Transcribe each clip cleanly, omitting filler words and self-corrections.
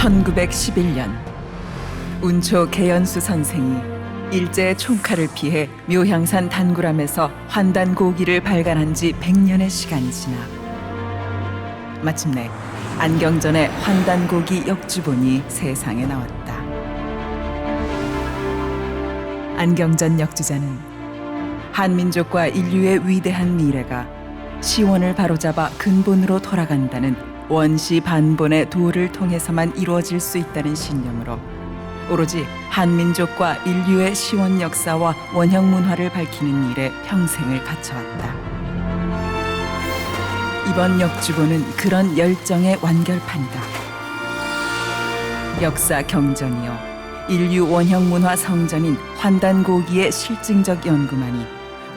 1911년 운초 개연수 선생이 일제의 총칼을 피해 묘향산 단구람에서 환단고기를 발간한 지 100년의 시간이 지나 마침내 안경전의 환단고기 역주본이 세상에 나왔다. 안경전 역주자는 한민족과 인류의 위대한 미래가 시원을 바로잡아 근본으로 돌아간다는 원시 반본의 도를 통해서만 이루어질 수 있다는 신념으로 오로지 한민족과 인류의 시원 역사와 원형 문화를 밝히는 일에 평생을 바쳐왔다. 이번 역주본은 그런 열정의 완결판이다. 역사 경전이요 인류 원형 문화 성전인 환단고기의 실증적 연구만이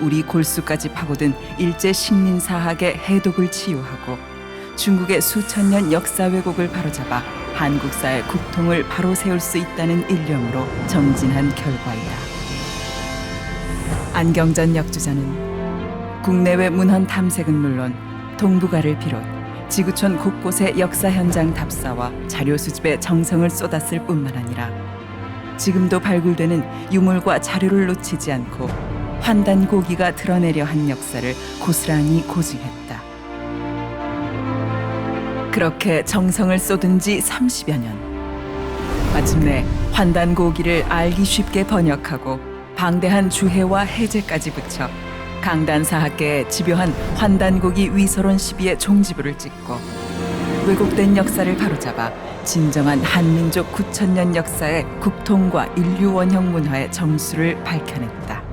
우리 골수까지 파고든 일제 식민사학의 해독을 치유하고 중국의 수천 년 역사 왜곡을 바로잡아 한국사의 국통을 바로 세울 수 있다는 일념으로 정진한 결과이다. 안경전 역주자는 국내외 문헌 탐색은 물론 동북아를 비롯 지구촌 곳곳의 역사 현장 답사와 자료 수집에 정성을 쏟았을 뿐만 아니라 지금도 발굴되는 유물과 자료를 놓치지 않고 환단고기가 드러내려 한 역사를 고스란히 고증했다. 그렇게 정성을 쏟은 지 30여 년. 마침내 환단고기를 알기 쉽게 번역하고 방대한 주해와 해제까지 붙여 강단사학계에 집요한 환단고기 위서론 시비의 종지부를 찍고 왜곡된 역사를 바로잡아 진정한 한민족 9,000년 역사의 국통과 인류 원형 문화의 정수를 밝혀냈다.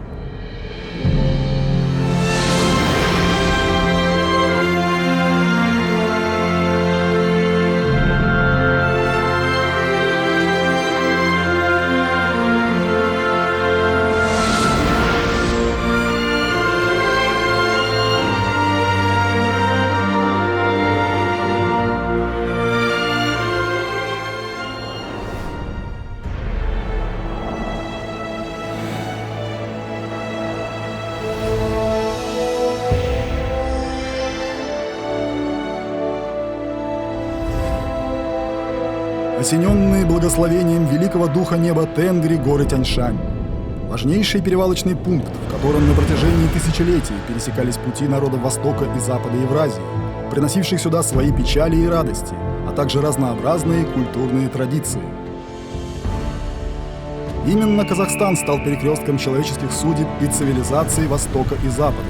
Осененные благословением великого духа неба Тенгри горы Тяньшань. Важнейший перевалочный пункт, в котором на протяжении тысячелетий пересекались пути народов Востока и Запада Евразии, приносивших сюда свои печали и радости, а также разнообразные культурные традиции. Именно Казахстан стал перекрестком человеческих судеб и цивилизаций Востока и Запада,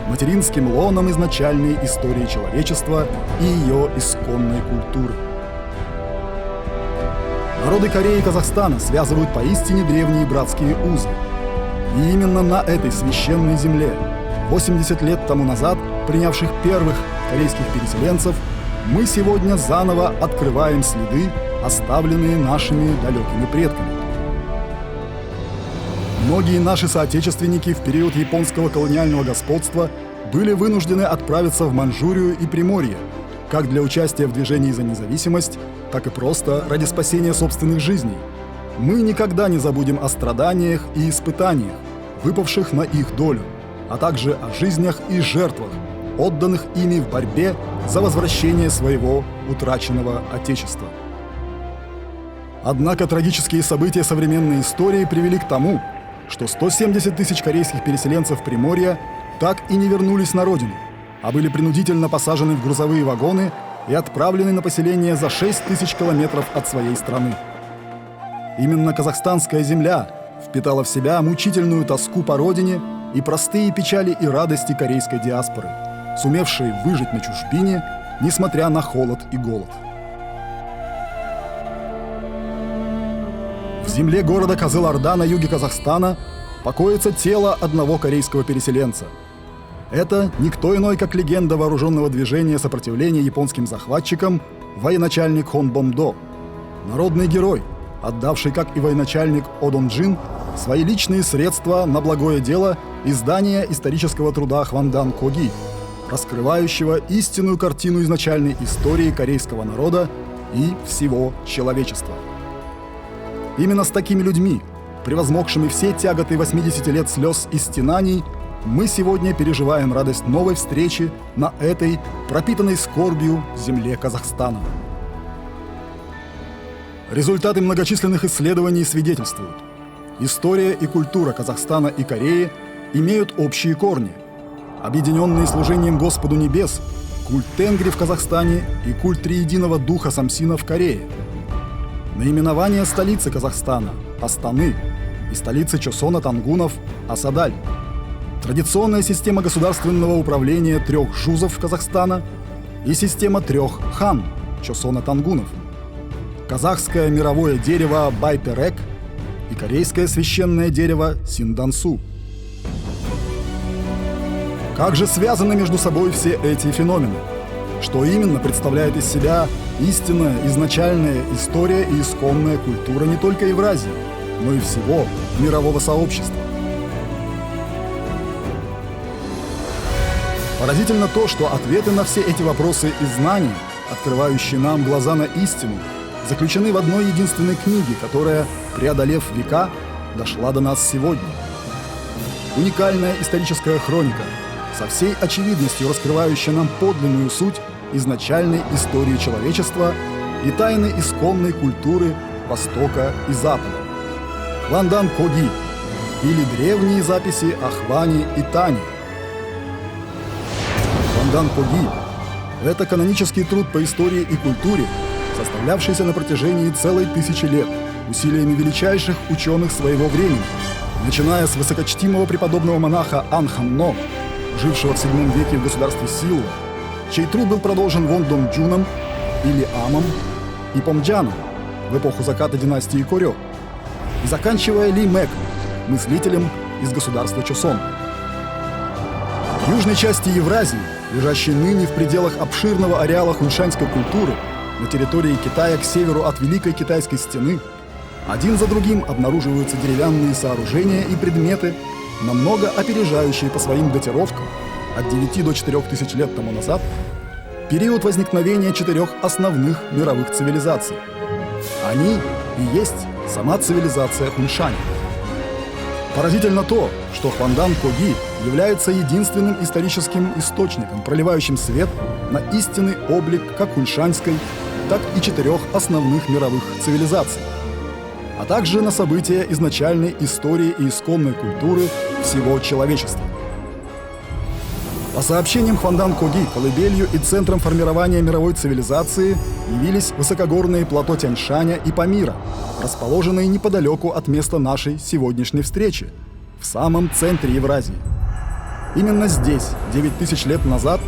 материнским лоном изначальной истории человечества и ее исконной культуры. Народы Кореи и Казахстана связывают поистине древние братские узы. И именно на этой священной земле, 80 лет тому назад принявших первых корейских переселенцев, мы сегодня заново открываем следы, оставленные нашими далекими предками. Многие наши соотечественники в период японского колониального господства были вынуждены отправиться в Манчжурию и Приморье, как для участия в движении за независимость, так и просто ради спасения собственных жизней. Мы никогда не забудем о страданиях и испытаниях, выпавших на их долю, а также о жизнях и жертвах, отданных ими в борьбе за возвращение своего утраченного Отечества. Однако трагические события современной истории привели к тому, что 170 тысяч корейских переселенцев Приморья так и не вернулись на родину, а были принудительно посажены в грузовые вагоны и отправлены на поселение за 6 тысяч километров от своей страны. Именно казахстанская земля впитала в себя мучительную тоску по родине и простые печали и радости корейской диаспоры, сумевшей выжить на чужбине, несмотря на холод и голод. В земле города Кызыл-Орда на юге Казахстана покоится тело одного корейского переселенца. Это никто иной, как легенда вооруженного движения сопротивления японским захватчикам, военачальник Хон Бомдо, народный герой, отдавший, как и военачальник О Дон Джин, свои личные средства на благое дело издания исторического труда Хвандан Коги, раскрывающего истинную картину изначальной истории корейского народа и всего человечества. Именно с такими людьми, превозмогшими все тяготы 80 лет слез и стенаний, мы сегодня переживаем радость новой встречи на этой, пропитанной скорбью, земле Казахстана. Результаты многочисленных исследований свидетельствуют. История и культура Казахстана и Кореи имеют общие корни, объединенные служением Господу Небес, культ Тенгри в Казахстане и культ Триединого Духа Самсина в Корее. Наименование столицы Казахстана – Астаны, и столицы Чосона Тангунов – Асадаль. Традиционная система государственного управления 3 жузов Казахстана и система 3 хан Чосона Тангунов. Казахское мировое дерево Байтерек и корейское священное дерево Синдансу. Как же связаны между собой все эти феномены? Что именно представляет из себя истинная, изначальная история и исконная культура не только Евразии, но и всего мирового сообщества? Поразительно то, что ответы на все эти вопросы и знания, открывающие нам глаза на истину, заключены в одной единственной книге, которая, преодолев века, дошла до нас сегодня. Уникальная историческая хроника, со всей очевидностью раскрывающая нам подлинную суть изначальной истории человечества и тайны исконной культуры Востока и Запада. Хвандан Коги, или древние записи о Хване и Тане. Хвандан Коги – это канонический труд по истории и культуре, составлявшийся на протяжении целой 1000 лет усилиями величайших ученых своего времени, начиная с высокочтимого преподобного монаха Анхамно, жившего в VII веке в государстве Силу, чей труд был продолжен Вондон Джуном или Амом и Помджаном в эпоху заката династии Корё, и заканчивая Ли Мэком, мыслителем из государства Чосон. В южной части Евразии, лежащей ныне в пределах обширного ареала хуншанской культуры, на территории Китая к северу от Великой Китайской стены, один за другим обнаруживаются деревянные сооружения и предметы, намного опережающие по своим датировкам от 9 до 4000 лет тому назад период возникновения 4 основных мировых цивилизаций. Они и есть сама цивилизация Хуншань. Поразительно то, что Хвандан Коги является единственным историческим источником, проливающим свет на истинный облик как хуншанской, так и 4 основных мировых цивилизаций, а также на события изначальной истории и исконной культуры всего человечества. По сообщениям Хвандан Коги, колыбелью и центром формирования мировой цивилизации явились высокогорные плато Тяньшаня и Памира, расположенные неподалеку от места нашей сегодняшней встречи, в самом центре Евразии. Именно здесь, 9000 лет назад,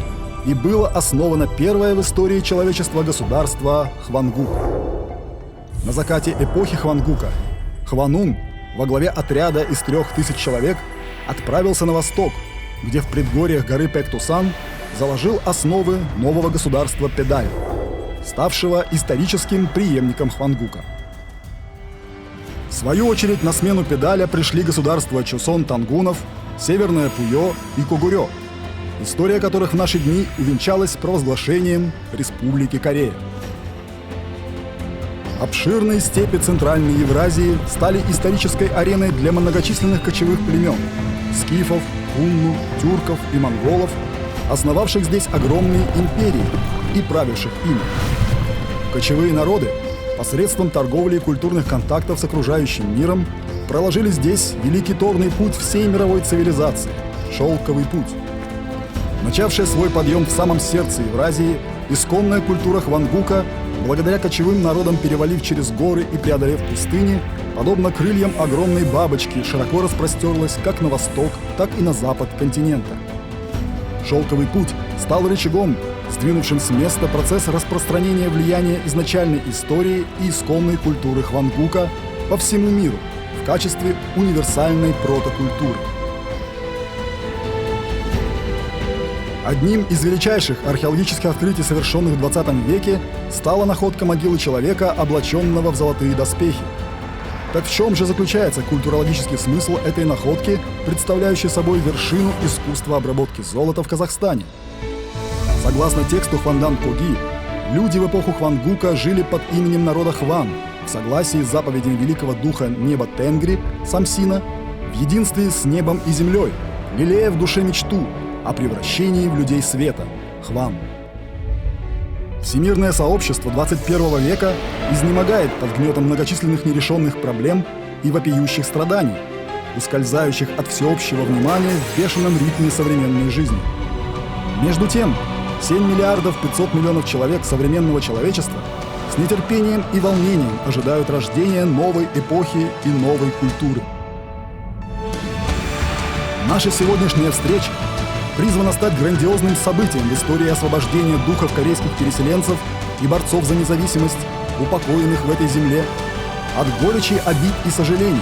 и было основано первое в истории человечества государство Хвангук. На закате эпохи Хвангука Хванун во главе отряда из 3000 человек отправился на восток, где в предгорьях горы Пэктусан заложил основы нового государства Педаль, ставшего историческим преемником Хвангука. В свою очередь на смену Педаля пришли государства Чосон Тангунов, Северное Пуйо и Когурё, история которых в наши дни увенчалась провозглашением Республики Корея. Обширные степи Центральной Евразии стали исторической ареной для многочисленных кочевых племен – скифов, хунну, тюрков и монголов, основавших здесь огромные империи и правивших ими. Кочевые народы посредством торговли и культурных контактов с окружающим миром проложили здесь великий торный путь всей мировой цивилизации – Шелковый путь. Начавшая свой подъем в самом сердце Евразии, исконная культура Хвангука, благодаря кочевым народам перевалив через горы и преодолев пустыни, подобно крыльям огромной бабочки, широко распростерлась как на восток, так и на запад континента. Шелковый путь стал рычагом, сдвинувшим с места процесс распространения влияния изначальной истории и исконной культуры Хвангука по всему миру в качестве универсальной протокультуры. Одним из величайших археологических открытий, совершенных в 20 веке, стала находка могилы человека, облаченного в золотые доспехи. Так в чем же заключается культурологический смысл этой находки, представляющей собой вершину искусства обработки золота в Казахстане? Согласно тексту Хвандан Коги, люди в эпоху Хвангука жили под именем народа Хван, в согласии с заповедями великого духа неба Тенгри, Самсина, в единстве с небом и землей, лелея в душе мечту о превращении в людей света – Хван. Всемирное сообщество 21 века изнемогает под гнетом многочисленных нерешенных проблем и вопиющих страданий, ускользающих от всеобщего внимания в бешеном ритме современной жизни. Между тем, 7 миллиардов 500 миллионов человек современного человечества с нетерпением и волнением ожидают рождения новой эпохи и новой культуры. Наша сегодняшняя встреча призвана стать грандиозным событием в истории освобождения духов корейских переселенцев и борцов за независимость, упокоенных в этой земле, от горечи, обид и сожалений.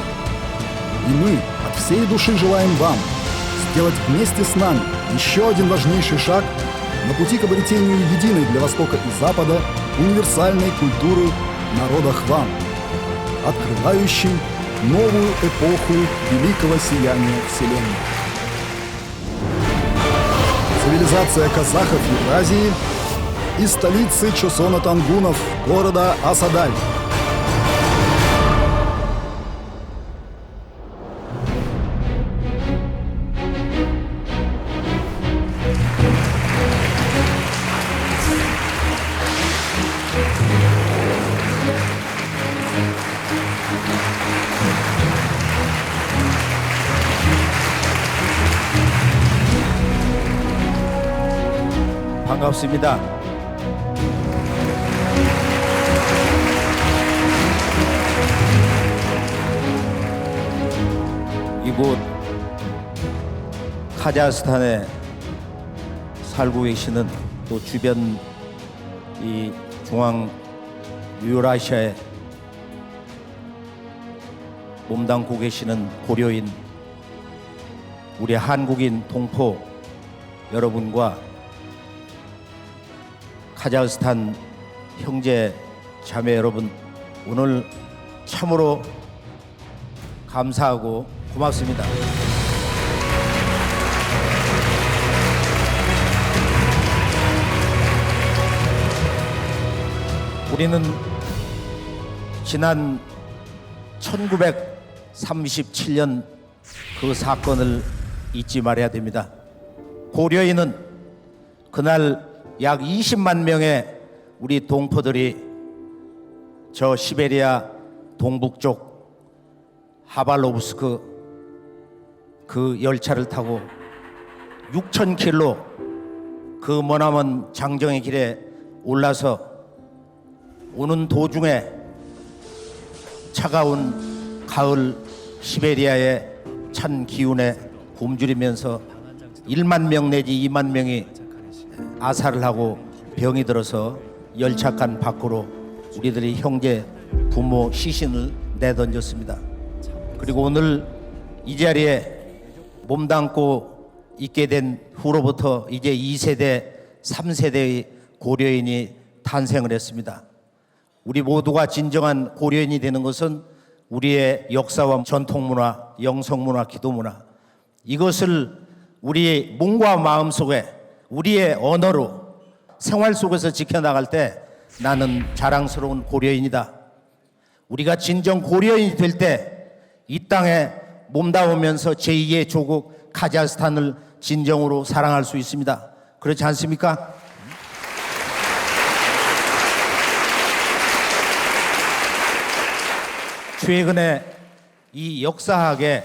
И мы от всей души желаем вам сделать вместе с нами еще один важнейший шаг на пути к обретению единой для Востока и Запада универсальной культуры народа Хван, открывающей новую эпоху великого сияния Вселенной. Цивилизация казахов Евразии из столицы Чосона Тангунов, города Асадаль. 반갑습니다. 이곳 카자흐스탄에 살고 계시는 또 주변 이 중앙 유라시아에 몸담고 계시는 고려인 우리 한국인 동포 여러분과 카자흐스탄 형제 자매 여러분, 오늘 참으로 감사하고 고맙습니다. 우리는 지난 1937년 그 사건을 잊지 말아야 됩니다. 고려인은 그날 약 20만 명의 우리 동포들이 저 시베리아 동북쪽 하발로브스크 그 열차를 타고 6,000km 그 머나먼 장정의 길에 올라서 오는 도중에 차가운 가을 시베리아의 찬 기운에 굶주리면서 1만 명 내지 2만 명이 아사를 하고 병이 들어서 열차간 밖으로 우리들이 형제, 부모, 시신을 내던졌습니다. 그리고 오늘 이 자리에 몸담고 있게 된 후로부터 이제 2세대, 3세대의 고려인이 탄생을 했습니다. 우리 모두가 진정한 고려인이 되는 것은 우리의 역사와 전통문화, 영성문화, 기도문화, 이것을 우리의 몸과 마음속에 우리의 언어로 생활 속에서 지켜나갈 때 나는 자랑스러운 고려인이다. 우리가 진정 고려인이 될 때 이 땅에 몸담으면서 제2의 조국 카자흐스탄을 진정으로 사랑할 수 있습니다. 그렇지 않습니까? 최근에 이 역사학의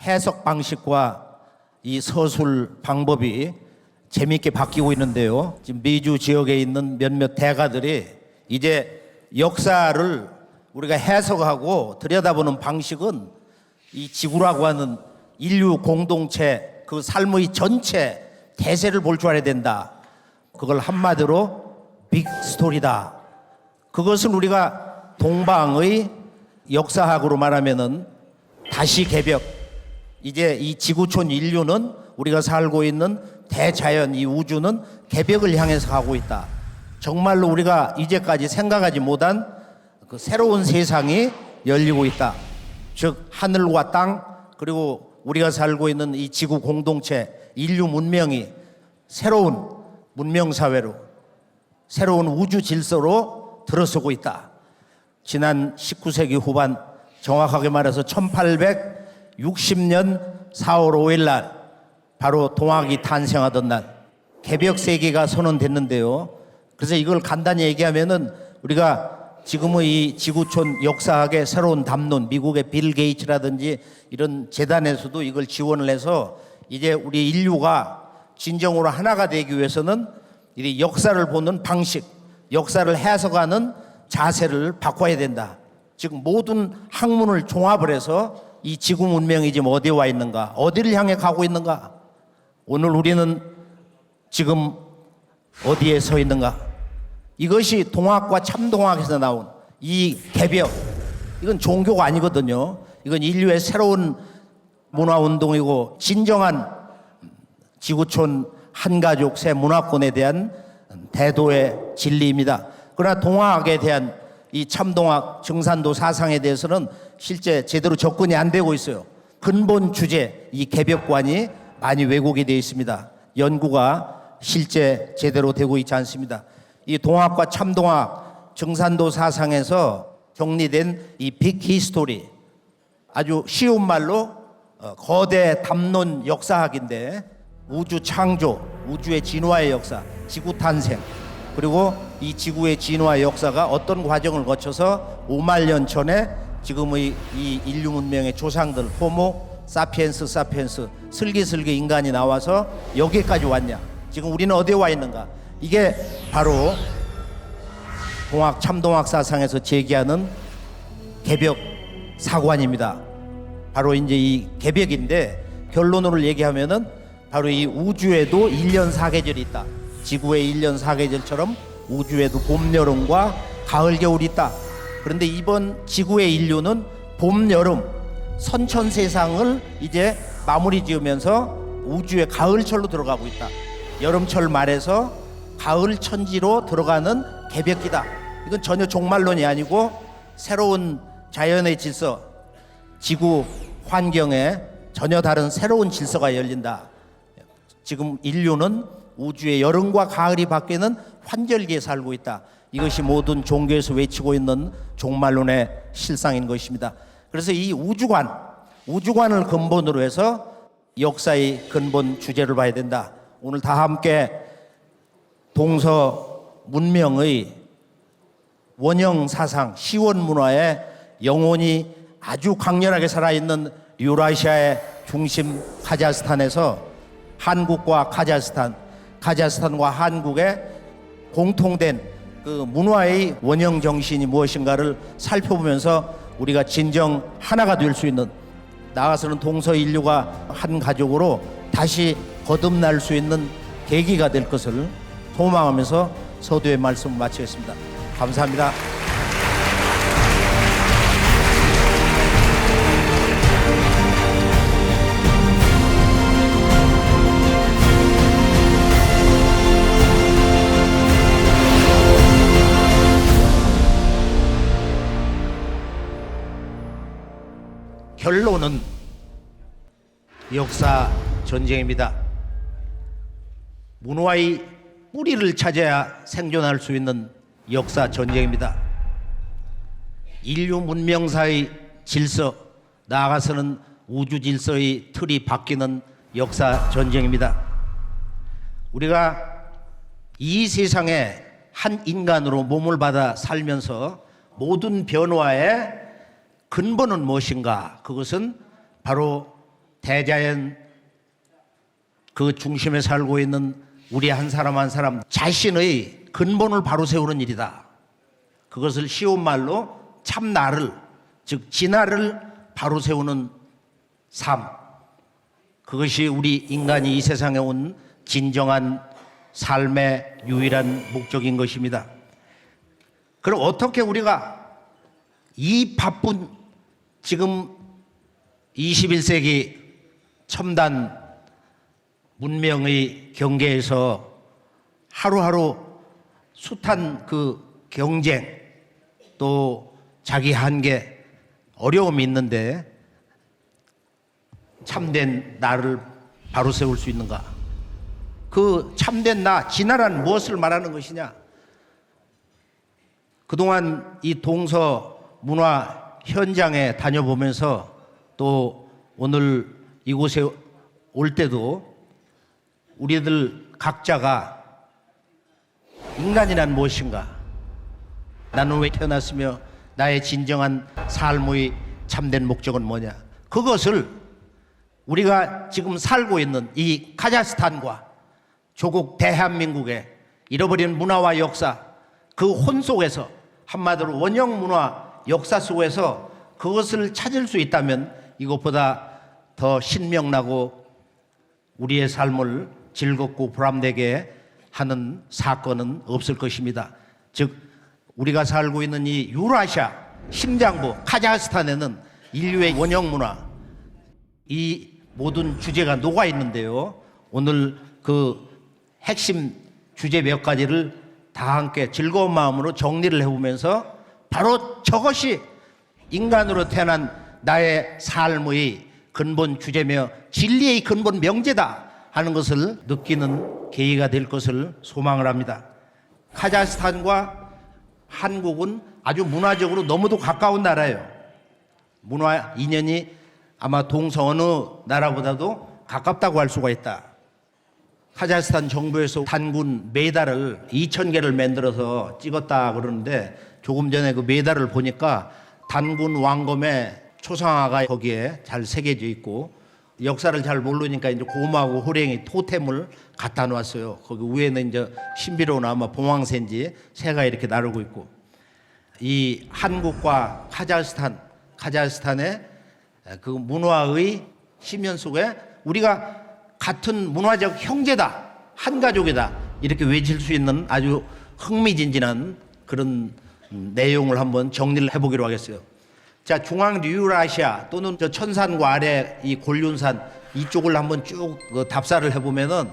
해석 방식과 이 서술 방법이 재미있게 바뀌고 있는데요. 지금 미주 지역에 있는 몇몇 대가들이 이제 역사를 우리가 해석하고 들여다보는 방식은 이 지구라고 하는 인류 공동체 그 삶의 전체 대세를 볼 줄 알아야 된다. 그걸 한마디로 빅 스토리다. 그것을 우리가 동방의 역사학으로 말하면은 다시 개벽. 이제 이 지구촌 인류는 우리가 살고 있는 대자연 이 우주는 개벽을 향해서 가고 있다. 정말로 우리가 이제까지 생각하지 못한 그 새로운 세상이 열리고 있다. 즉 하늘과 땅 그리고 우리가 살고 있는 이 지구 공동체 인류 문명이 새로운 문명 사회로 새로운 우주 질서로 들어서고 있다. 지난 19세기 후반 정확하게 말해서 1860년 4월 5일 날 바로 동학이 탄생하던 날 개벽 세계가 선언됐는데요. 그래서 이걸 간단히 얘기하면은 우리가 지금의 이 지구촌 역사학의 새로운 담론, 미국의 빌 게이츠라든지 이런 재단에서도 이걸 지원을 해서 이제 우리 인류가 진정으로 하나가 되기 위해서는 이 역사를 보는 방식, 역사를 해석하는 자세를 바꿔야 된다. 지금 모든 학문을 종합을 해서 이 지구 문명이 지금 어디에 와 있는가, 어디를 향해 가고 있는가, 오늘 우리는 지금 어디에 서 있는가. 이것이 동학과 참동학에서 나온 이 개벽, 이건 종교가 아니거든요. 이건 인류의 새로운 문화운동이고 진정한 지구촌 한가족 새 문화권에 대한 대도의 진리입니다. 그러나 동학에 대한 이 참동학 정산도 사상에 대해서는 실제 제대로 접근이 안 되고 있어요. 근본 주제, 이 개벽관이 많이 왜곡이 되어 있습니다. 연구가 실제 제대로 되고 있지 않습니다. 이 동학과 참동학 정산도 사상에서 정리된 이 빅 히스토리, 아주 쉬운 말로 거대 담론 역사학인데 우주 창조, 우주의 진화의 역사, 지구 탄생, 그리고 이 지구의 진화 역사가 어떤 과정을 거쳐서 5만 년 전에 지금의 이 인류 문명의 조상들 호모 사피엔스 슬기슬기 인간이 나와서 여기까지 왔냐, 지금 우리는 어디에 와 있는가. 이게 바로 동학 참동학 사상에서 제기하는 개벽 사관입니다. 바로 이제 이 개벽인데 결론으로 얘기하면은 바로 이 우주에도 1년 4계절이 있다. 지구의 1년 4계절처럼 우주에도 봄, 여름과 가을, 겨울이 있다. 그런데 이번 지구의 인류는 봄, 여름, 선천세상을 이제 마무리 지으면서 우주의 가을철로 들어가고 있다. 여름철 말에서 가을 천지로 들어가는 개벽기다. 이건 전혀 종말론이 아니고 새로운 자연의 질서, 지구 환경에 전혀 다른 새로운 질서가 열린다. 지금 인류는 우주의 여름과 가을이 바뀌는 환절기에 살고 있다. 이것이 모든 종교에서 외치고 있는 종말론의 실상인 것입니다. 그래서 이 우주관을 근본으로 해서 역사의 근본 주제를 봐야 된다. 오늘 다 함께 동서 문명의 원형 사상, 시원 문화의 영혼이 아주 강렬하게 살아있는 유라시아의 중심 카자흐스탄에서 한국과 카자흐스탄과 한국의 공통된 그 문화의 원형 정신이 무엇인가를 살펴보면서 우리가 진정 하나가 될 수 있는, 나아가서는 동서 인류가 한 가족으로 다시 거듭날 수 있는 계기가 될 것을 소망하면서 서두의 말씀을 마치겠습니다. 감사합니다. 결론은 역사 전쟁입니다. 문화의 뿌리를 찾아야 생존할 수 있는 역사 전쟁입니다. 인류 문명사의 질서, 나아가서는 우주 질서의 틀이 바뀌는 역사 전쟁입니다. 우리가 이 세상에 한 인간으로 몸을 받아 살면서 모든 변화의 근본은 무엇인가? 그것은 바로 대자연 그 중심에 살고 있는 우리 한 사람 한 사람 자신의 근본을 바로 세우는 일이다. 그것을 쉬운 말로 참나를, 즉 진화를 바로 세우는 삶, 그것이 우리 인간이 이 세상에 온 진정한 삶의 유일한 목적인 것입니다. 그럼 어떻게 우리가 이 바쁜 지금 21세기 첨단 문명의 경계에서 하루하루 숱한 그 경쟁, 또 자기 한계, 어려움이 있는데 참된 나를 바로 세울 수 있는가? 그 참된 나, 진화란 무엇을 말하는 것이냐? 그동안 이 동서 문화 현장에 다녀보면서 또 오늘 이곳에 올 때도 우리들 각자가 인간이란 무엇인가? 나는 왜 태어났으며 나의 진정한 삶의 참된 목적은 뭐냐? 그것을 우리가 지금 살고 있는 이 카자흐스탄과 조국 대한민국의 잃어버린 문화와 역사, 그 혼 속에서, 한마디로 원형 문화 역사 속에서 그것을 찾을 수 있다면 이것보다 더 신명나고 우리의 삶을 즐겁고 보람되게 하는 사건은 없을 것입니다. 즉 우리가 살고 있는 이 유라시아 심장부 카자흐스탄에는 인류의 원형 문화, 이 모든 주제가 녹아 있는데요. 오늘 그 핵심 주제 몇 가지를 다 함께 즐거운 마음으로 정리를 해보면서 바로 저것이 인간으로 태어난 나의 삶의 근본 주제며 진리의 근본 명제다 하는 것을 느끼는 계기가 될 것을 소망을 합니다. 카자흐스탄과 한국은 아주 문화적으로 너무도 가까운 나라예요. 문화 인연이 아마 동서 어느 나라보다도 가깝다고 할 수가 있다. 카자흐스탄 정부에서 단군 메달을 2,000개를 만들어서 찍었다 그러는데 조금 전에 그 메달을 보니까 단군 왕검의 초상화가 거기에 잘 새겨져 있고 역사를 잘 모르니까 이제 곰하고 호랭이 토템을 갖다 놨어요. 거기 위에는 이제 신비로운 아마 봉황새인지 새가 이렇게 나르고 있고 이 한국과 카자흐스탄의 그 문화의 심연 속에 우리가 같은 문화적 형제다, 한 가족이다 이렇게 외칠 수 있는 아주 흥미진진한 그런 내용을 한번 정리를 해보기로 하겠어요. 자, 중앙 유라시아 또는 저 천산과 아래 이 곤륜산 이쪽을 한번 쭉 답사를 해보면은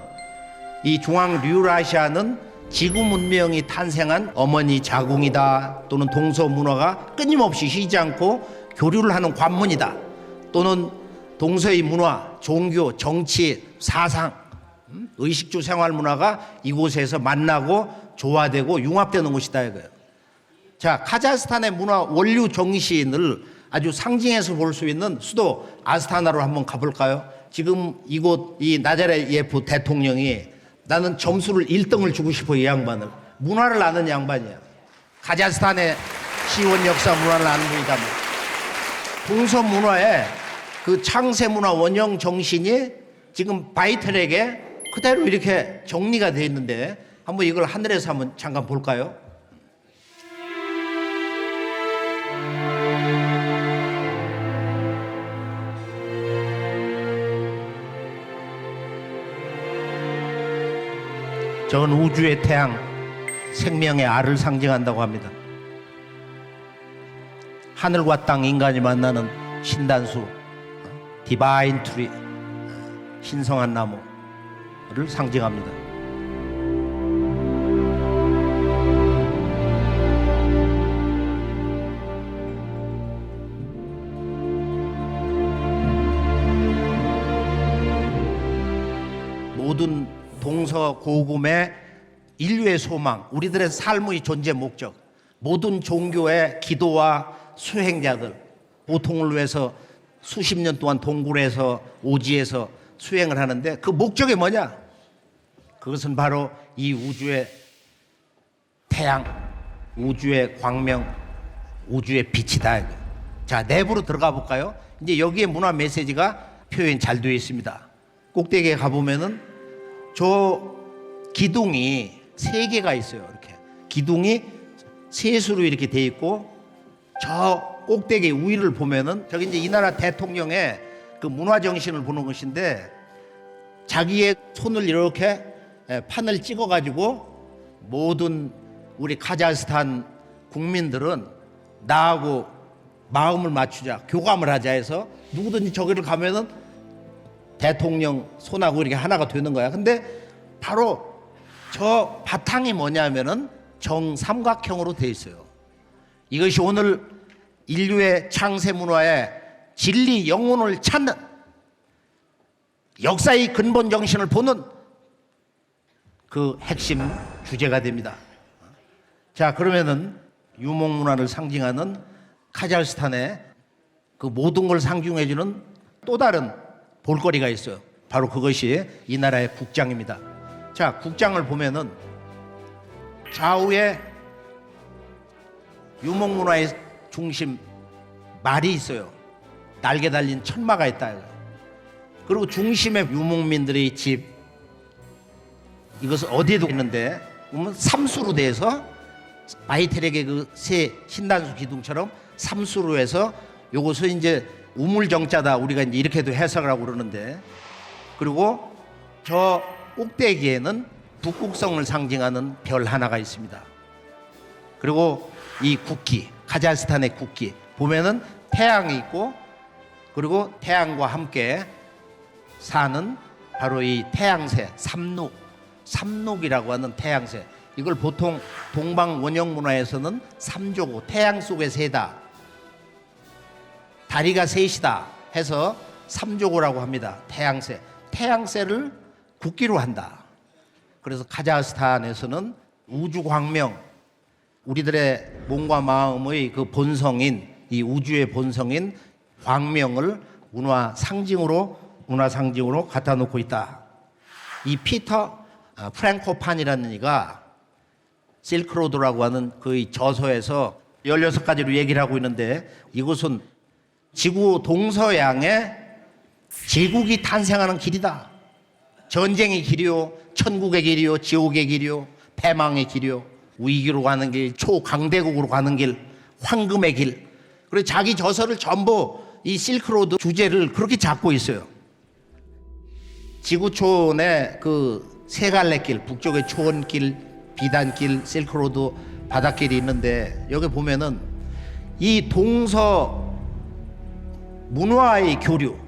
이 중앙 유라시아는 지구 문명이 탄생한 어머니 자궁이다, 또는 동서 문화가 끊임없이 쉬지 않고 교류를 하는 관문이다, 또는 동서의 문화, 종교, 정치, 사상, 의식주 생활 문화가 이곳에서 만나고 조화되고 융합되는 곳이다 이거예요. 자, 카자흐스탄의 문화 원류 정신을 아주 상징해서 볼 수 있는 수도 아스타나로 한번 가볼까요? 지금 이곳 이 나자레예프 대통령이 나는 점수를 1등을 주고 싶어 이 양반을. 문화를 아는 양반이야. 카자흐스탄의 시원 역사 문화를 아는 분이다. 동서 문화의 그 창세 문화 원형 정신이 지금 바이틀에게 그대로 이렇게 정리가 되어 있는데 한번 이걸 하늘에서 한번 잠깐 볼까요? 저건 우주의 태양, 생명의 알을 상징한다고 합니다. 하늘과 땅, 인간이 만나는 신단수, 디바인 트리, 신성한 나무를 상징합니다. 모든 동서 고금의 인류의 소망, 우리들의 삶의 존재 목적, 모든 종교의 기도와 수행자들, 보통을 위해서 수십 년 동안 동굴에서 오지에서 수행을 하는데 그 목적이 뭐냐? 그것은 바로 이 우주의 태양, 우주의 광명, 우주의 빛이다. 자, 내부로 들어가 볼까요? 이제 여기에 문화 메시지가 표현 잘 되어 있습니다. 꼭대기에 가보면은 저 기둥이 3개가 있어요. 이렇게 기둥이 셋으로 이렇게 돼 있고 저 꼭대기 위를 보면은 저기 이제 이 나라 대통령의 그 문화 정신을 보는 것인데 자기의 손을 이렇게 판을 찍어 가지고 모든 우리 카자흐스탄 국민들은 나하고 마음을 맞추자, 교감을 하자 해서 누구든지 저기를 가면은 대통령 손하고 이렇게 하나가 되는 거야. 근데 바로 저 바탕이 뭐냐면은 정삼각형으로 돼 있어요. 이것이 오늘 인류의 창세 문화의 진리 영혼을 찾는 역사의 근본 정신을 보는 그 핵심 주제가 됩니다. 자, 그러면은 유목 문화를 상징하는 카자흐스탄의 그 모든 걸 상징해주는 또 다른 볼거리가 있어요. 바로 그것이 이 나라의 국장입니다. 자, 국장을 보면은 좌우에 유목문화의 중심 말이 있어요. 날개 달린 천마가 있다. 그리고 중심에 유목민들의 집, 이것은 어디에도 있는데 보면 삼수로 돼서 바이텔에게 그 새 신단수 기둥처럼 삼수로 해서 요것은 이제 우물정자다, 우리가 이제 이렇게도 해석을 하고 그러는데, 그리고 저 꼭대기에는 북극성을 상징하는 별 하나가 있습니다. 그리고 이 국기, 카자흐스탄의 국기 보면은 태양이 있고, 그리고 태양과 함께 사는 바로 이 태양새, 삼록이라고 하는 태양새, 이걸 보통 동방 원형 문화에서는 삼조고, 태양 속의 새다, 다리가 셋이다 해서 삼조고라고 합니다. 태양새, 태양새를 국기로 한다. 그래서 카자흐스탄에서는 우주광명, 우리들의 몸과 마음의 그 본성인, 이 우주의 본성인 광명을 문화 상징으로 갖다 놓고 있다. 이 피터 프랭코판이라는 이가 실크로드라고 하는 그 저서에서 16가지로 얘기를 하고 있는데, 이것은 지구 동서양의 제국이 탄생하는 길이다. 전쟁의 길이요, 천국의 길이요, 지옥의 길이요, 패망의 길이요, 위기로 가는 길, 초강대국으로 가는 길, 황금의 길. 그리고 자기 저서를 전부 이 실크로드 주제를 그렇게 잡고 있어요. 지구촌의 그 세 갈래 길, 북쪽에 초원길, 비단길, 실크로드 바닷길이 있는데, 여기 보면은 이 동서 문화의 교류,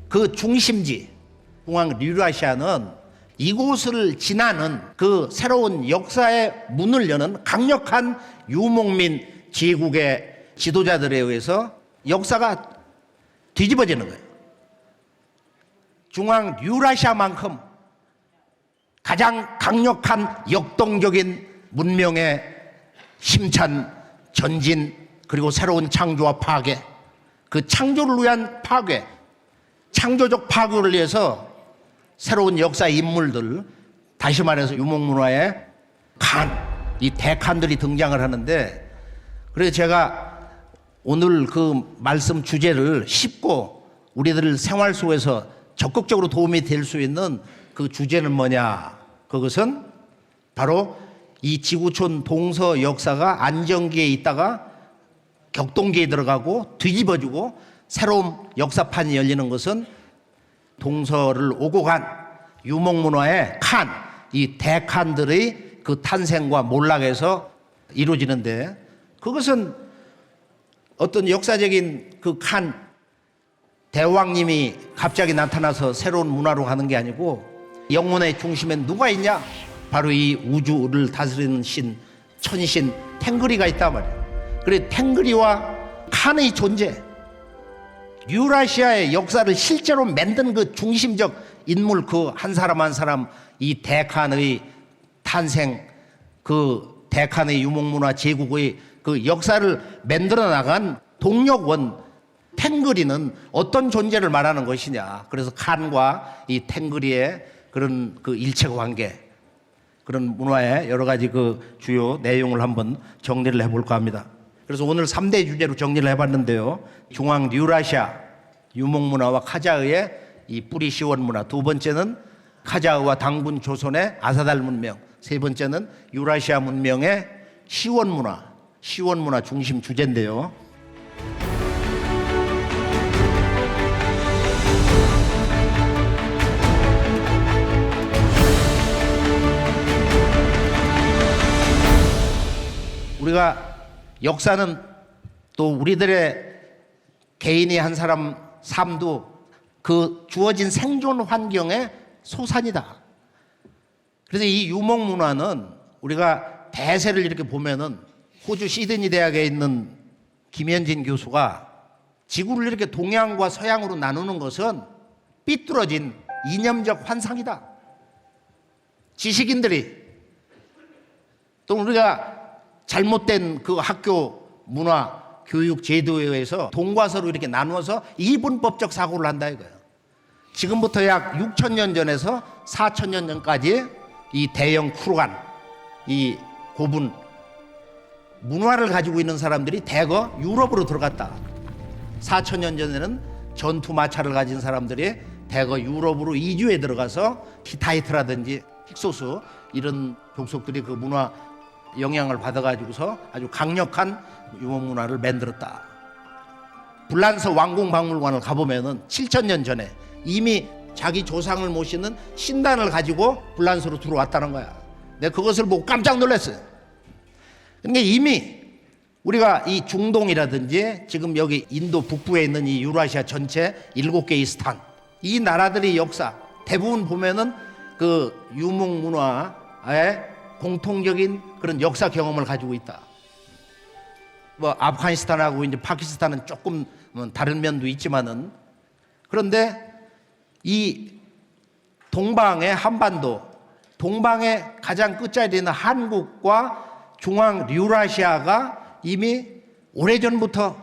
그 중심지 중앙 유라시아는 이곳을 지나는 그 새로운 역사의 문을 여는 강력한 유목민 제국의 지도자들에 의해서 역사가 뒤집어지는 거예요. 중앙 유라시아만큼 가장 강력한 역동적인 문명의 힘찬 전진, 그리고 새로운 창조와 파괴, 그 창조를 위한 파괴, 창조적 파괴를 위해서 새로운 역사 인물들, 다시 말해서 유목문화의 이 대칸들이 등장을 하는데, 그래서 제가 오늘 그 말씀 주제를 쉽고 우리들 생활 속에서 적극적으로 도움이 될 수 있는 그 주제는 뭐냐? 그것은 바로 이 지구촌 동서 역사가 안정기에 있다가 격동기에 들어가고 뒤집어지고 새로운 역사판이 열리는 것은 동서를 오고 간 유목문화의 이 대칸들의 그 탄생과 몰락에서 이루어지는데, 그것은 어떤 역사적인 그 대왕님이 갑자기 나타나서 새로운 문화로 가는 게 아니고, 영혼의 중심엔 누가 있냐? 바로 이 우주를 다스리는 신, 천신 탱그리가 있단 말이에요. 그래, 탱그리와 칸의 존재, 유라시아의 역사를 실제로 만든 그 중심적 인물, 그 한 사람 한 사람, 이 대칸의 탄생, 그 대칸의 유목문화 제국의 그 역사를 만들어 나간 동력원 탱그리는 어떤 존재를 말하는 것이냐? 그래서 칸과 이 탱그리의 그런 그 일체관계, 그런 문화의 여러 가지 그 주요 내용을 한번 정리를 해볼까 합니다. 그래서 오늘 3대 주제로 정리를 해봤는데요. 중앙 유라시아 유목문화와 카자흐의 이 뿌리 시원 문화, 두 번째는 카자흐와 당분 조선의 아사달 문명, 세 번째는 유라시아 문명의 시원 문화 중심 주제인데요. 우리가 역사는 또 우리들의 개인이 한 사람 삶도 그 주어진 생존 환경의 소산이다. 그래서 이 유목문화는 우리가 대세를 이렇게 보면은 호주 시드니 대학에 있는 김현진 교수가 지구를 이렇게 동양과 서양으로 나누는 것은 삐뚤어진 이념적 환상이다. 지식인들이 또 우리가 잘못된 그 학교 문화 교육 제도에 의해서 동과서로 이렇게 나누어서 이분법적 사고를 한다 이거예요. 지금부터 약 6,000년 전에서 4,000년 전까지 이 대형 쿠르간, 이 고분 문화를 가지고 있는 사람들이 대거 유럽으로 들어갔다. 4,000년 전에는 전투 마차를 가진 사람들이 대거 유럽으로 이주해 들어가서 히타이트라든지 힉소스 이런 족속들이 그 문화 영향을 받아가지고서 아주 강력한 유목 문화를 만들었다. 불란서 왕궁박물관을 가보면은 7,000년 전에 이미 자기 조상을 모시는 신단을 가지고 불란서로 들어왔다는 거야. 내가 그것을 보고 깜짝 놀랐어요. 그러니까 이미 우리가 이 중동이라든지 지금 여기 인도 북부에 있는 이 유라시아 전체 7개의 스탄, 이 나라들의 역사 대부분 보면은 그 유목 문화의 공통적인 그런 역사 경험을 가지고 있다. 뭐 아프가니스탄하고 이제 파키스탄은 조금 다른 면도 있지만은, 그런데 이 동방의 한반도, 동방의 가장 끝자리에 있는 한국과 중앙 유라시아가 이미 오래전부터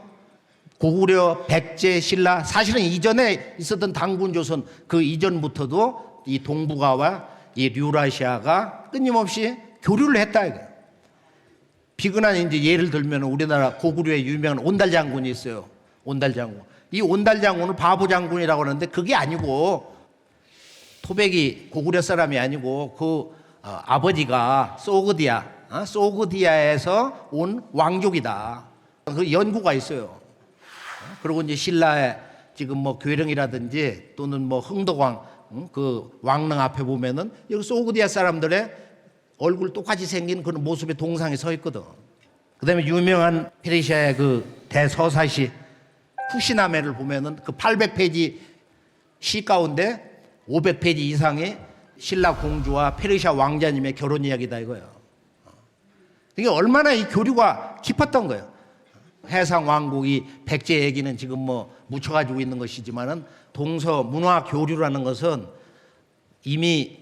고구려, 백제, 신라, 사실은 이전에 있었던 당군 조선 그 이전부터도 이 동북아와 이 유라시아가 끊임없이 교류를 했다 이거. 비근한 이제 예를 들면 우리나라 고구려에 유명한 온달 장군이 있어요. 온달 장군. 이 온달 장군을 바보 장군이라고 하는데 그게 아니고, 토백이 고구려 사람이 아니고 그 아버지가 소그디아에서 온 왕족이다. 그 연구가 있어요. 그리고 이제 신라의 지금 뭐 괴령이라든지 또는 뭐 흥덕왕 그 왕릉 앞에 보면은 여기 소그디아 사람들의 얼굴 똑같이 생긴 그런 모습의 동상이 서 있거든. 그다음에 유명한 페르시아의 그 대서사시 푸시나메를 보면은 그 800페이지 시 가운데 500페이지 이상이 신라 공주와 페르시아 왕자님의 결혼 이야기다 이거예요. 이게 얼마나 이 교류가 깊었던 거예요. 해상 왕국이 백제 얘기는 지금 뭐 묻혀가지고 있는 것이지만은 동서 문화 교류라는 것은 이미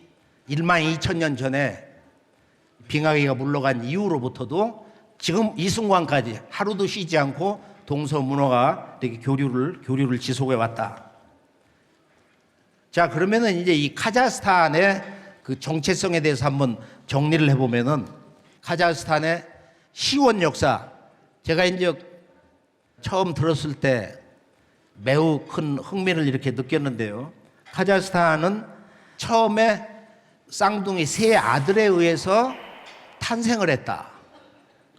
12,000년 전에 빙하기가 물러간 이후로부터도 지금 이 순간까지 하루도 쉬지 않고 동서 문화가 이렇게 교류를 지속해 왔다. 자, 그러면은 이제 이 카자흐스탄의 그 정체성에 대해서 한번 정리를 해보면은, 카자흐스탄의 시원 역사, 제가 이제 처음 들었을 때 매우 큰 흥미를 이렇게 느꼈는데요. 카자흐스탄은 처음에 쌍둥이 세 아들에 의해서 탄생을 했다.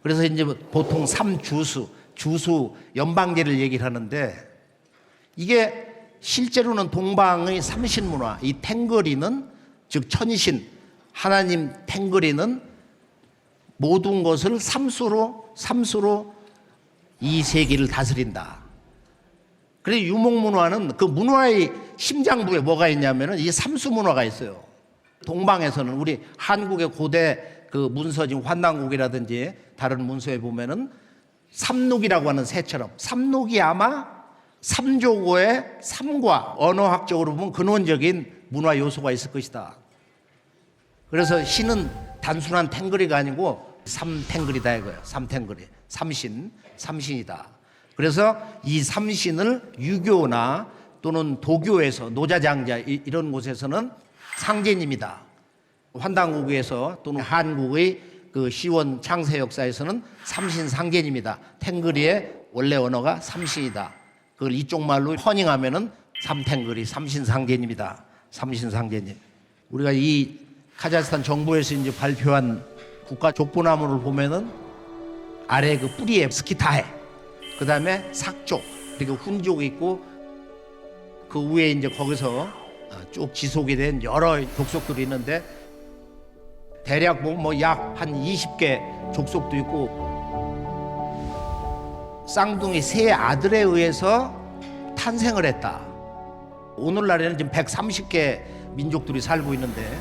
그래서 이제 보통 주수 연방제를 얘기를 하는데, 이게 실제로는 동방의 삼신문화, 이 탱거리는 즉 천신 하나님 탱거리는 모든 것을 삼수로 이 세계를 다스린다. 그래서 유목문화는 그 문화의 심장부에 뭐가 있냐면은 이 삼수문화가 있어요. 동방에서는 우리 한국의 고대 그 문서진 환난국이라든지 다른 문서에 보면은 삼록이라고 하는 새처럼, 삼록이 아마 삼조고의 삼과 언어학적으로 보면 근원적인 문화 요소가 있을 것이다. 그래서 신은 단순한 탱거리가 아니고 삼탱거리다 이거예요. 삼탱거리, 삼신이다. 그래서 이 삼신을 유교나 또는 도교에서 노자장자 이런 곳에서는 상제님이다. 환단국에서 또는 한국의 그 시원 창세 역사에서는 삼신 상제님이다. 탱거리의 원래 언어가 삼신이다. 그걸 이쪽 말로 허닝하면은 삼탱거리, 삼신상제님이다. 삼신상제님. 우리가 이 카자흐스탄 정부에서 이제 발표한 국가 족보나무를 보면은 아래 그 뿌리에 스키타해, 그 다음에 삭족, 그리고 훈족이 있고 그 위에 이제 거기서 쭉 지속이 된 여러 족속들이 있는데, 대략 뭐 약 한 20개 족속도 있고, 쌍둥이 세 아들에 의해서 탄생을 했다. 오늘날에는 지금 130개 민족들이 살고 있는데,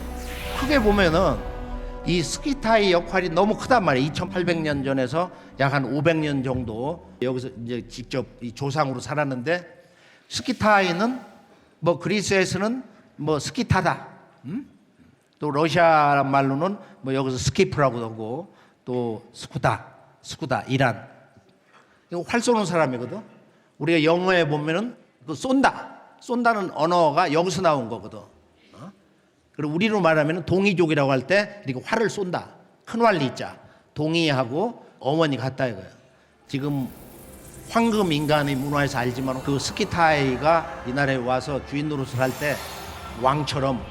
크게 보면은 이 스키타의 역할이 너무 크단 말이에요. 2800년 전에서 약 한 500년 정도 여기서 이제 직접 이 조상으로 살았는데, 스키타이는 뭐 그리스에서는 뭐 스키타다, 또 러시아 말로는 뭐 여기서 스키프라고 하고, 또 스쿠다 이란, 이거 활 쏘는 사람이거든. 우리가 영어에 보면은 그 쏜다는 언어가 여기서 나온 거거든. 그리고 우리로 말하면 동이족이라고 할 때 이렇게 활을 쏜다. 큰왈리자 동이하고 어머니 같다 이거예요. 지금 황금 인간의 문화에서 알지만 그 스키타이가 이 나라에 와서 주인 노릇을 할 때 왕처럼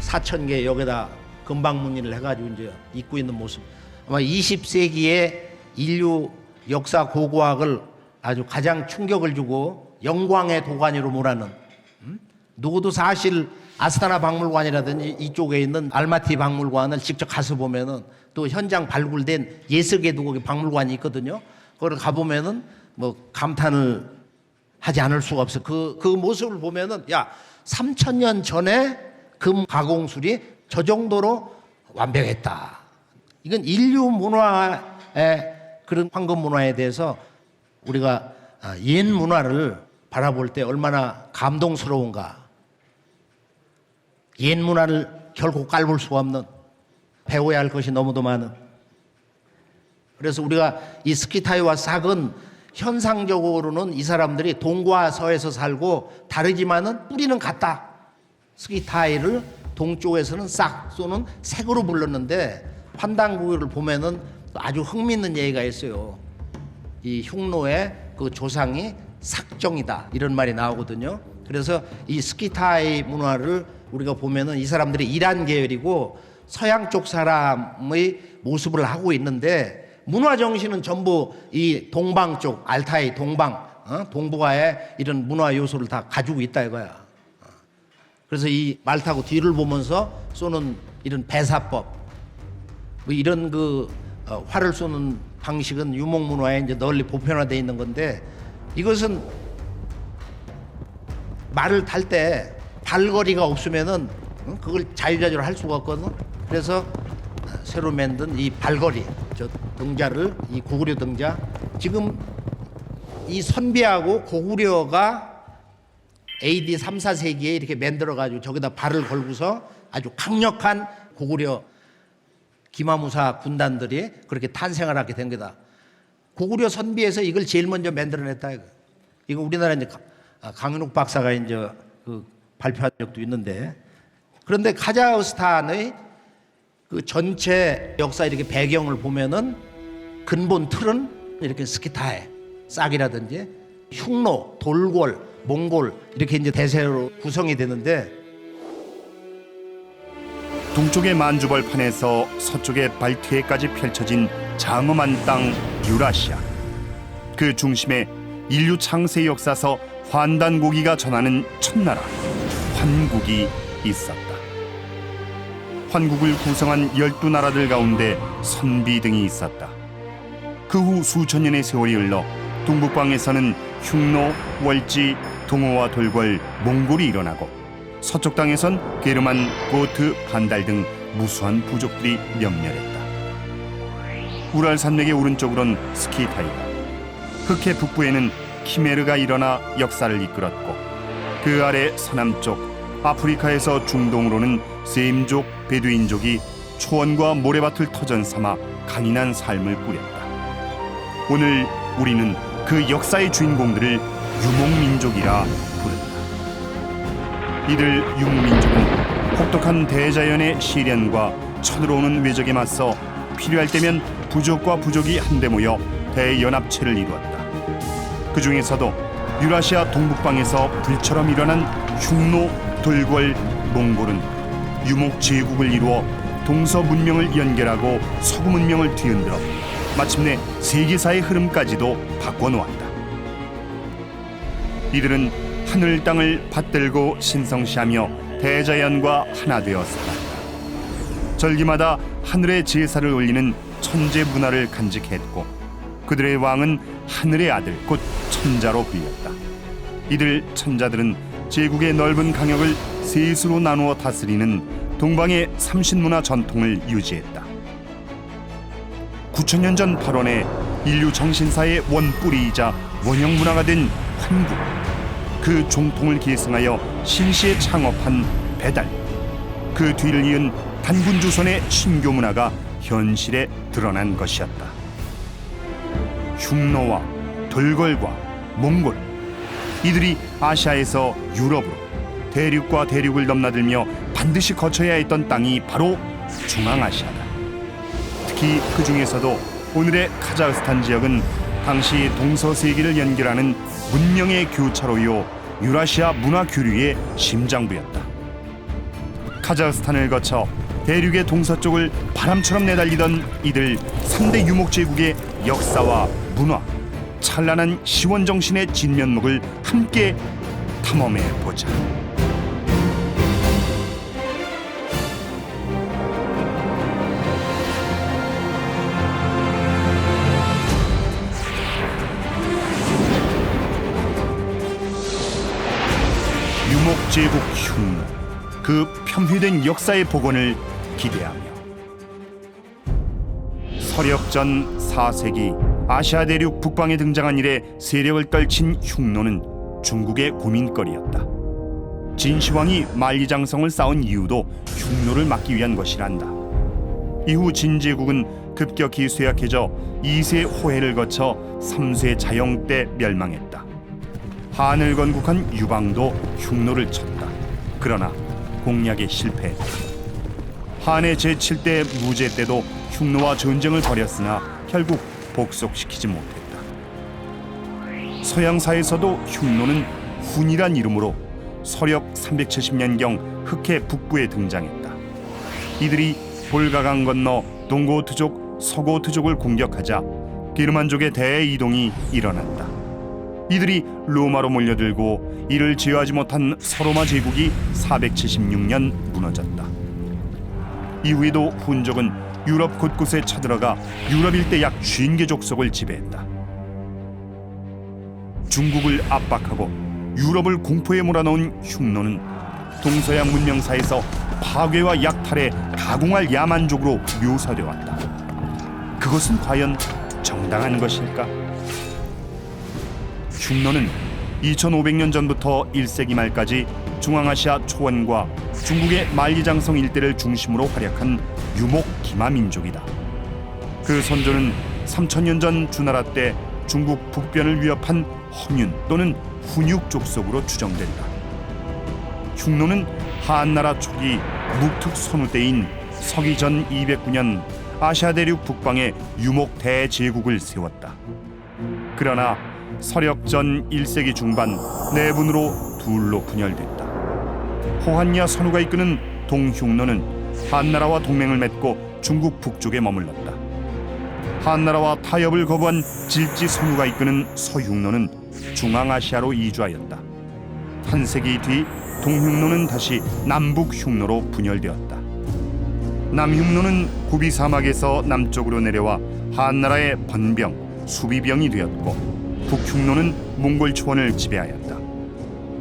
4,000개 여기다 금방무늬를 해가지고 이제 입고 있는 모습. 아마 20세기에 인류 역사 고고학을 아주 가장 충격을 주고 영광의 도가니로 몰아넣은 누구도 사실 아스타나 박물관이라든지 이쪽에 있는 알마티 박물관을 직접 가서 보면은 또 현장 발굴된 예술계도 거기 박물관이 있거든요. 거기 가보면은 뭐 감탄을 하지 않을 수가 없어. 그 모습을 보면은 야 3,000년 전에 금 가공술이 저 정도로 완벽했다. 이건 인류 문화의 그런 황금 문화에 대해서 우리가 옛 문화를 바라볼 때 얼마나 감동스러운가. 옛 문화를 결코 깔볼 수가 없는, 배워야 할 것이 너무도 많은. 그래서 우리가 이 스키타이와 싹은 현상적으로는 이 사람들이 동과 서에서 살고 다르지만은 뿌리는 같다. 스키타이를 동쪽에서는 싹 쏘는 색으로 불렀는데 환단구를 보면은 아주 흥미있는 얘기가 있어요. 이 흉노의 그 조상이 삭정이다 이런 말이 나오거든요. 그래서 이 스키타이 문화를 우리가 보면은 이 사람들이 이란 계열이고 서양 쪽 사람의 모습을 하고 있는데 문화 정신은 전부 이 동방 쪽 알타이 동방 동북아의 이런 문화 요소를 다 가지고 있다 이거야. 그래서 이 말 타고 뒤를 보면서 쏘는 이런 배사법, 뭐 이런 활을 쏘는 방식은 유목 문화에 이제 널리 보편화되어 있는 건데 이것은 말을 탈 때 발거리가 없으면은 그걸 자유자재로 할 수가 없거든. 그래서 새로 만든 이 발거리, 저 등자를 이 고구려 등자, 지금 이 선비하고 고구려가 AD 3, 4세기에 이렇게 만들어가지고 저기다 발을 걸고서 아주 강력한 고구려 기마무사 군단들이 그렇게 탄생을 하게 된 거다. 고구려 선비에서 이걸 제일 먼저 만들어냈다. 이거 우리나라 이제 강윤욱 박사가 이제 그 발표한 적도 있는데, 그런데 카자흐스탄의 그 전체 역사 이렇게 배경을 보면은 근본 틀은 이렇게 스키타이, 싹이라든지 흉노, 돌골, 몽골 이렇게 이제 대세로 구성이 되는데 동쪽의 만주벌판에서 서쪽의 발트해까지 펼쳐진 장엄한 땅 유라시아. 그 중심에 인류 창세 역사서 환단고기가 전하는 첫나라 환국이 있었다. 환국을 구성한 12나라들 가운데 선비 등이 있었다. 그 후 수천 년의 세월이 흘러 동북방에서는 흉노, 월지, 동호와 돌궐, 몽골이 일어나고 서쪽 땅에선 게르만, 고트, 간달 등 무수한 부족들이 명멸했다. 우랄 산맥의 오른쪽으론 스키타이가, 흑해 북부에는 키메르가 일어나 역사를 이끌었고 그 아래 서남쪽 아프리카에서 중동으로는 세임족, 베두인족이 초원과 모래밭을 터전 삼아 강인한 삶을 꾸렸다. 오늘 우리는 그 역사의 주인공들을 유목민족이라 부른다. 이들 유목민족은 혹독한 대자연의 시련과 쳐들어오는 외적에 맞서 필요할 때면 부족과 부족이 한데 모여 대연합체를 이루었다. 그 중에서도 유라시아 동북방에서 불처럼 일어난 흉노, 돌궐, 몽골은 유목 제국을 이루어 동서 문명을 연결하고 서구 문명을 뒤흔들어 마침내 세계사의 흐름까지도 바꿔놓았다. 이들은 하늘 땅을 받들고 신성시하며 대자연과 하나 되어 살았다. 절기마다 하늘의 제사를 올리는 천재 문화를 간직했고 그들의 왕은 하늘의 아들 곧 천자로 불렸다. 이들 천자들은 제국의 넓은 강역을 세수로 나누어 다스리는 동방의 삼신문화 전통을 유지했다. 9,000년 전 8원에 인류 정신사의 원뿌리이자 원형 문화가 된 환국, 그 종통을 계승하여 신시에 창업한 배달, 그 뒤를 이은 단군조선의 신교 문화가 현실에 드러난 것이었다. 흉노와 돌궐과 몽골, 이들이 아시아에서 유럽으로 대륙과 대륙을 넘나들며 반드시 거쳐야 했던 땅이 바로 중앙아시아다. 특히 그 중에서도 오늘의 카자흐스탄 지역은 당시 동서세계를 연결하는 문명의 교차로요 유라시아 문화 교류의 심장부였다. 카자흐스탄을 거쳐 대륙의 동서쪽을 바람처럼 내달리던 이들 3대 유목제국의 역사와 문화, 찬란한 시원정신의 진면목을 함께 탐험해 보자. 유목제국 흉노, 그 폄훼된 역사의 복원을 기대하며 서력전 4세기 아시아 대륙 북방에 등장한 이래 세력을 떨친 흉노는 중국의 고민거리였다. 진시황이 만리장성을 쌓은 이유도 흉노를 막기 위한 것이란다. 이후 진제국은 급격히 쇠약해져 2세 호해를 거쳐 3세 자영 때 멸망했다. 한을 건국한 유방도 흉노를 쳤다. 그러나 공략에 실패했다. 한의 제7대 무제 때도 흉노와 전쟁을 벌였으나 결국 복속시키지 못했다. 서양사에서도 흉노는 훈이란 이름으로 서력 370년경 흑해 북부에 등장했다. 이들이 볼가강 건너 동고트족, 서고트족을 공격하자 게르만족의 대이동이 일어났다. 이들이 로마로 몰려들고 이를 제어하지 못한 서로마 제국이 476년 무너졌다. 이후에도 훈족은 유럽 곳곳에 쳐들어가 유럽 일대 약 50개 족속을 지배했다. 중국을 압박하고 유럽을 공포에 몰아넣은 흉노는 동서양 문명사에서 파괴와 약탈에 가공할 야만족으로 묘사되어 왔다. 그것은 과연 정당한 것일까? 흉노는 2500년 전부터 1세기 말까지 중앙아시아 초원과 중국의 만리장성 일대를 중심으로 활약한 유목 기마 민족이다. 그 선조는 3000년 전 주나라 때 중국 북변을 위협한 허뮨 또는 훈육 족속으로 추정된다. 흉노는 한나라 초기 묵특 선우 때인 서기 전 209년 아시아 대륙 북방에 유목 대제국을 세웠다. 그러나 서력 전 1세기 중반 내분으로 둘로 분열됐다. 호한야 선우가 이끄는 동흉노는 한나라와 동맹을 맺고 중국 북쪽에 머물렀다. 한나라와 타협을 거부한 질지 선우가 이끄는 서흉노는 중앙아시아로 이주하였다. 한 세기 뒤 동흉노는 다시 남북흉노로 분열되었다. 남흉노는 고비 사막에서 남쪽으로 내려와 한나라의 번병, 수비병이 되었고 북흉노는 몽골 초원을 지배하였다.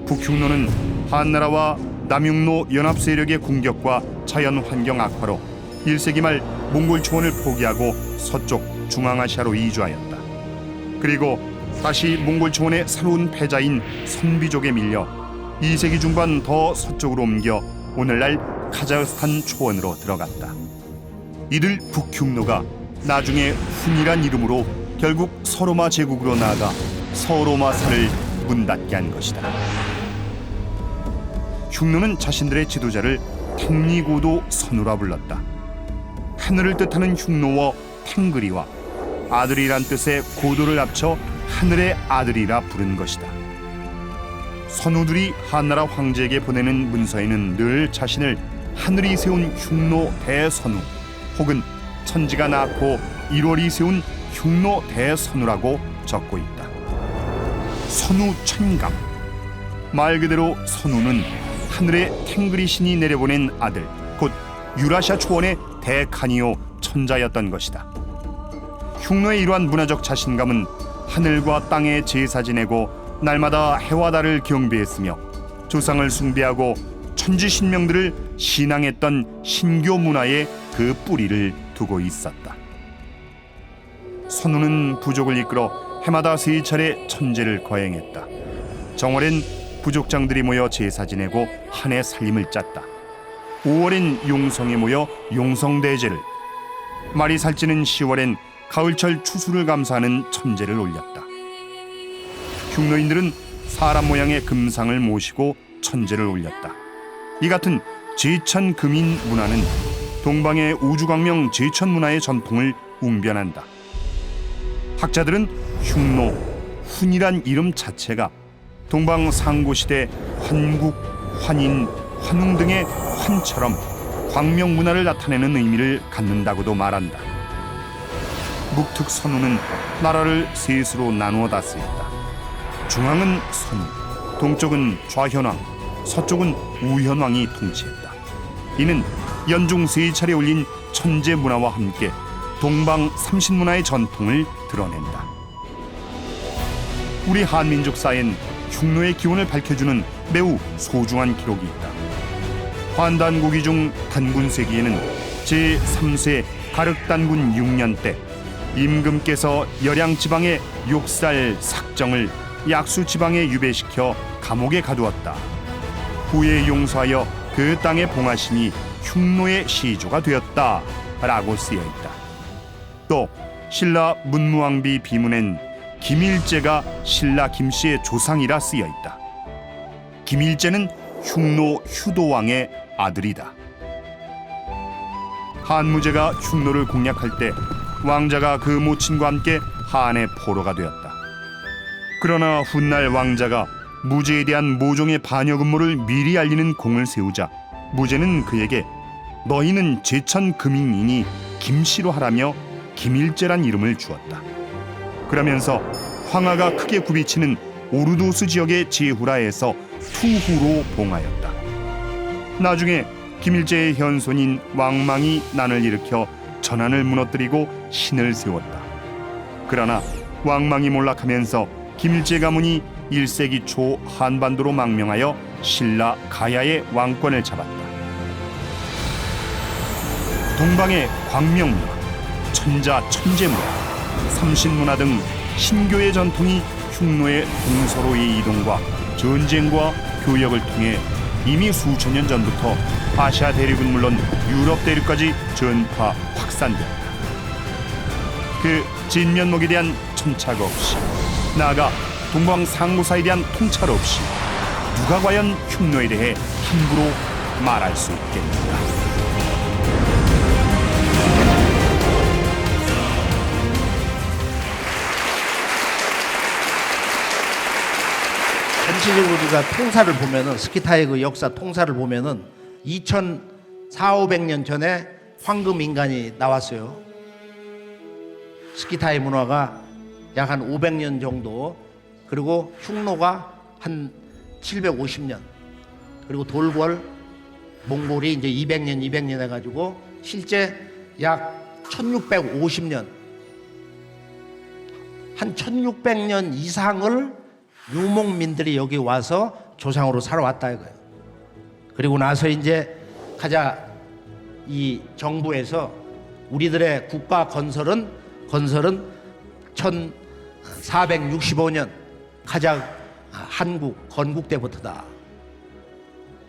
북흉노는 한나라와 남흉노 연합 세력의 공격과 자연 환경 악화로 1세기 말 몽골 초원을 포기하고 서쪽 중앙아시아로 이주하였다. 그리고 다시 몽골 초원의 새로운 패자인 선비족에 밀려 2세기 중반 더 서쪽으로 옮겨 오늘날 카자흐스탄 초원으로 들어갔다. 이들 북흉노가 나중에 훈이란 이름으로 결국 서로마 제국으로 나아가 서로마사를 문닫게 한 것이다. 흉노는 자신들의 지도자를 탱리고도 선우라 불렀다. 하늘을 뜻하는 흉노어 탱그리와 아들이란 뜻의 고도를 합쳐 하늘의 아들이라 부른 것이다. 선우들이 한나라 황제에게 보내는 문서에는 늘 자신을 하늘이 세운 흉노 대선우 혹은 천지가 낳고 1월이 세운 흉노 대선우라고 적고 있다. 선우 천감, 말 그대로 선우는 하늘의 탱그리 신이 내려보낸 아들, 곧 유라시아 초원의 대칸이요 천자였던 것이다. 흉노의 이러한 문화적 자신감은 하늘과 땅에 제사 지내고 날마다 해와 달을 경배했으며 조상을 숭배하고 천지신명들을 신앙했던 신교 문화에 그 뿌리를 두고 있었다. 선우는 부족을 이끌어 해마다 3차례 천제를 거행했다. 정월엔 부족장들이 모여 제사 지내고 한 해 살림을 짰다. 5월엔 용성에 모여 용성대제를, 말이 살찌는 10월엔 가을철 추수를 감사하는 천제를 올렸다. 흉노인들은 사람 모양의 금상을 모시고 천제를 올렸다. 이 같은 제천금인 문화는 동방의 우주광명 제천 문화의 전통을 웅변한다. 학자들은 흉노, 훈이란 이름 자체가 동방 상고시대 환국, 환인, 환웅 등의 환처럼 광명 문화를 나타내는 의미를 갖는다고도 말한다. 묵특선우는 나라를 셋으로 나누어다 쓰였다. 중앙은 선우, 동쪽은 좌현왕, 서쪽은 우현왕이 통치했다. 이는 연중 세 차례 올린 천재 문화와 함께 동방 삼신문화의 전통을 드러낸다. 우리 한민족사엔 흉노의 기원을 밝혀주는 매우 소중한 기록이 있다. 환단고기 중 단군세기에는 제3세 가륵단군 6년 때 임금께서 열양지방의 욕살 삭정을 약수지방에 유배시켜 감옥에 가두었다. 후에 용서하여 그 땅에 봉하시니 흉노의 시조가 되었다라고 쓰여있다. 또 신라 문무왕비 비문엔 김일제가 신라 김씨의 조상이라 쓰여있다. 김일제는 흉노 휴도왕의 아들이다. 한무제가 흉노를 공략할 때 왕자가 그 모친과 함께 한의 포로가 되었다. 그러나 훗날 왕자가 무제에 대한 모종의 반역 음모를 미리 알리는 공을 세우자 무제는 그에게 너희는 제천 금인이니 김씨로 하라며 김일제란 이름을 주었다. 그러면서 황하가 크게 굽이치는 오르도스 지역의 제후라에서 투후로 봉하였다. 나중에 김일제의 현손인 왕망이 난을 일으켜 전한을 무너뜨리고 신을 세웠다. 그러나 왕망이 몰락하면서 김일제 가문이 1세기 초 한반도로 망명하여 신라 가야의 왕권을 잡았다. 동방의 광명문화, 천자 천재문화, 삼신문화 등 신교의 전통이 흉노의 동서로의 이동과 전쟁과 교역을 통해 이미 수천 년 전부터 아시아 대륙은 물론 유럽 대륙까지 전파 확산되었다. 그 진면목에 대한 천착 없이, 나아가 동방 상고사에 대한 통찰 없이 누가 과연 흉노에 대해 함부로 말할 수 있겠는가? 전체적으로 우리가 통사를 보면은 스키타의 그 역사 통사를 보면은 2,400~500년 전에 황금 인간이 나왔어요. 스키타의 문화가 약 한 500년 정도, 그리고 흉노가 한 750년, 그리고 돌궐 몽골이 이제 200년 해가지고 실제 약 1650년, 한 1600년 이상을 유목민들이 여기 와서 조상으로 살아왔다 이거예요. 그리고 나서 이제 가자 이 정부에서 우리들의 국가 건설은 1465년 가자 한국 건국 때부터다.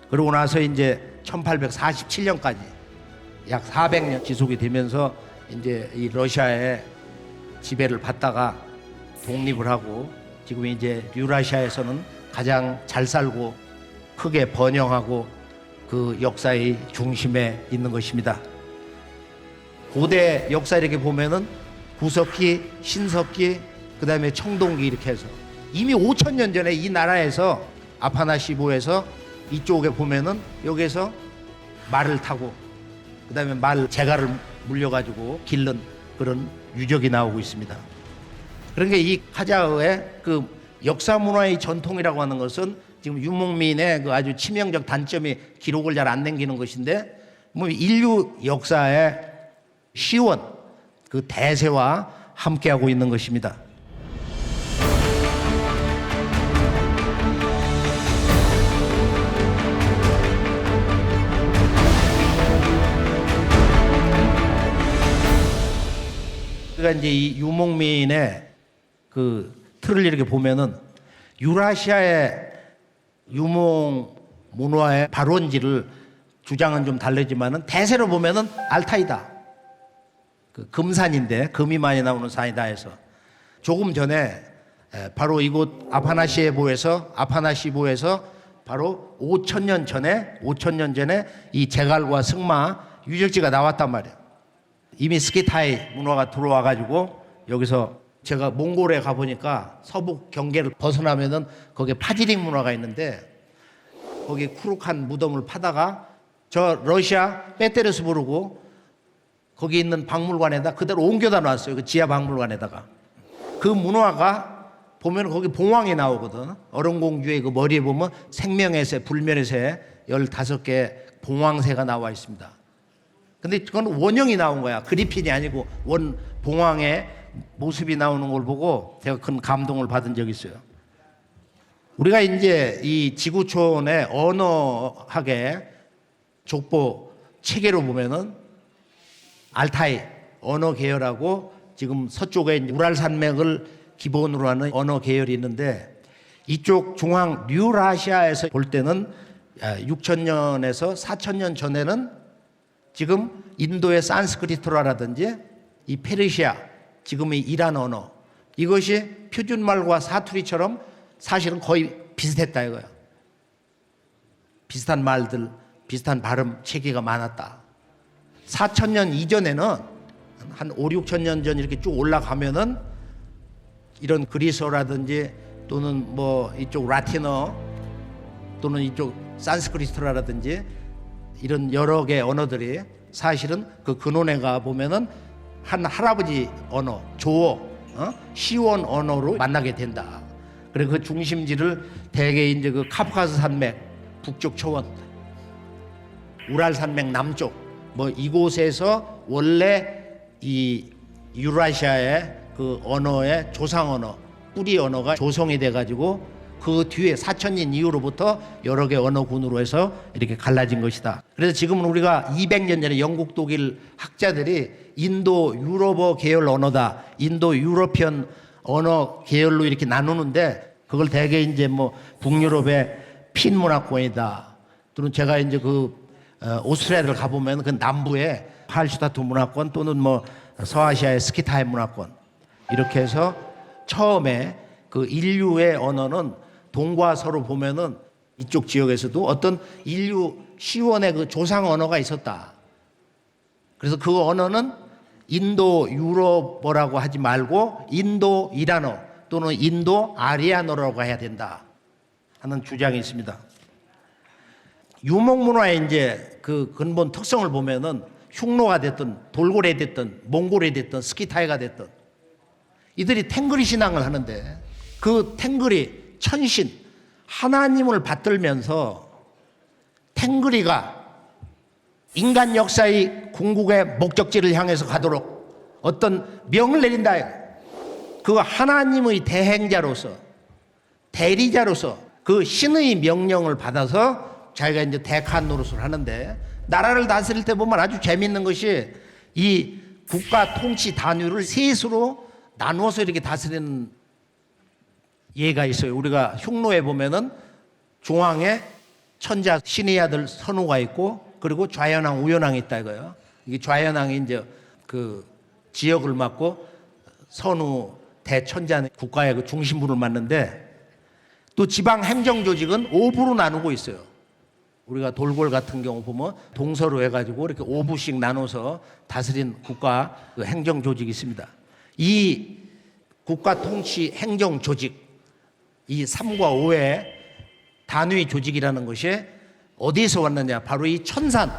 그러고 나서 이제 1847년까지 약 400년 지속이 되면서 이제 이 러시아의 지배를 받다가 독립을 하고 지금 이제 유라시아에서는 가장 잘 살고 크게 번영하고 그 역사의 중심에 있는 것입니다. 고대 역사 이렇게 보면은 구석기, 신석기, 그 다음에 청동기 이렇게 해서 이미 5,000년 전에 이 나라에서 아파나시보에서 이쪽에 보면은 여기에서 말을 타고 그 다음에 말 재갈을 물려가지고 기른 그런 유적이 나오고 있습니다. 그러니까 이 카자흐의 그 역사 문화의 전통이라고 하는 것은 지금 유목민의 그 아주 치명적 단점이 기록을 잘 안 남기는 것인데, 뭐 인류 역사의 시원 그 대세와 함께하고 있는 것입니다. 그러니까 이제 이 유목민의 그 틀을 이렇게 보면은 유라시아의 유목 문화의 발원지를 주장은 좀 다르지만은 대세로 보면은 알타이다. 그 금산인데 금이 많이 나오는 산이다 해서 조금 전에 바로 이곳 아파나시보에서 바로 5,000년 전에 이 제갈과 승마 유적지가 나왔단 말이에요. 이미 스키타이 문화가 들어와가지고 여기서 제가 몽골에 가보니까 서북 경계를 벗어나면은 거기에 파지링 문화가 있는데 거기 쿠룩한 무덤을 파다가 저 러시아 페테르스부르고 거기 있는 박물관에다 그대로 옮겨다 놨어요. 그 지하 박물관에다가. 그 문화가 보면 거기 봉황이 나오거든. 얼음공주의 그 머리에 보면 생명의 새, 불멸의 새 15개 봉황새가 나와 있습니다. 근데 그건 원형이 나온 거야. 그리핀이 아니고 원 봉황의 모습이 나오는 걸 보고 제가 큰 감동을 받은 적이 있어요. 우리가 이제 이 지구촌의 언어학의 족보 체계로 보면은 알타이 언어 계열하고 지금 서쪽에 우랄 산맥을 기본으로 하는 언어 계열이 있는데 이쪽 중앙 유라시아에서 볼 때는 6,000년에서 4,000년 전에는 지금 인도의 산스크리트라든지 이 페르시아 지금의 이란 언어 이것이 표준말과 사투리처럼 사실은 거의 비슷했다 이거야. 비슷한 말들, 비슷한 발음 체계가 많았다. 4,000년 이전에는 한 5, 6,000년 전 이렇게 쭉 올라가면은 이런 그리스어라든지 또는 뭐 이쪽 라틴어 또는 이쪽 산스크리트라든지 이런 여러 개의 언어들이 사실은 그 근원에 가 보면은 한 할아버지 언어, 조어, 시원 언어로 만나게 된다. 그리고 그 중심지를 대개 이제 그 카프카스 산맥 북쪽 초원, 우랄 산맥 남쪽 뭐 이곳에서 원래 이 유라시아의 그 언어의 조상 언어, 뿌리 언어가 조성이 돼가지고 그 뒤에 4,000년 이후로부터 여러 개 언어군으로 해서 이렇게 갈라진 것이다. 그래서 지금은 우리가 200년 전에 영국, 독일 학자들이 인도 유럽어 계열 언어다, 인도 유러피언 언어 계열로 이렇게 나누는데 그걸 대개 이제 뭐 북유럽의 핀 문화권이다. 또는 제가 이제 그 오스트리아를 가보면 그 남부의 할슈타트 문화권 또는 뭐 서아시아의 스키타이 문화권 이렇게 해서 처음에 그 인류의 언어는 동과 서로 보면은 이쪽 지역에서도 어떤 인류 시원의 그 조상 언어가 있었다. 그래서 그 언어는 인도 유럽어라고 하지 말고 인도 이란어 또는 인도 아리아노라고 해야 된다 하는 주장이 있습니다. 유목 문화의 이제 그 근본 특성을 보면은 흉노가 됐든 돌고래 됐든 몽골이 됐든 스키타이가 됐든 이들이 탱그리 신앙을 하는데 그 탱그리 천신 하나님을 받들면서 탱그리가 인간 역사의 궁극의 목적지를 향해서 가도록 어떤 명을 내린다. 그 하나님의 대행자로서 대리자로서 그 신의 명령을 받아서 자기가 이제 대칸 노릇을 하는데 나라를 다스릴 때 보면 아주 재밌는 것이 이 국가 통치 단위를 셋으로 나누어서 이렇게 다스리는 예가 있어요. 우리가 흉노에 보면은 중앙에 천자 신의 아들 선우가 있고 그리고 좌현왕 우현왕이 있다 이거예요. 이게 좌현왕이 이제 그 지역을 맡고 선우 대천자 국가의 그 중심부를 맡는데 또 지방 행정 조직은 5부로 나누고 있어요. 우리가 돌골 같은 경우 보면 동서로 해가지고 이렇게 5부씩 나눠서 다스린 국가 그 행정 조직이 있습니다. 이 국가 통치 행정 조직 이 3과 5의 단위 조직이라는 것이 어디에서 왔느냐? 바로 이 천산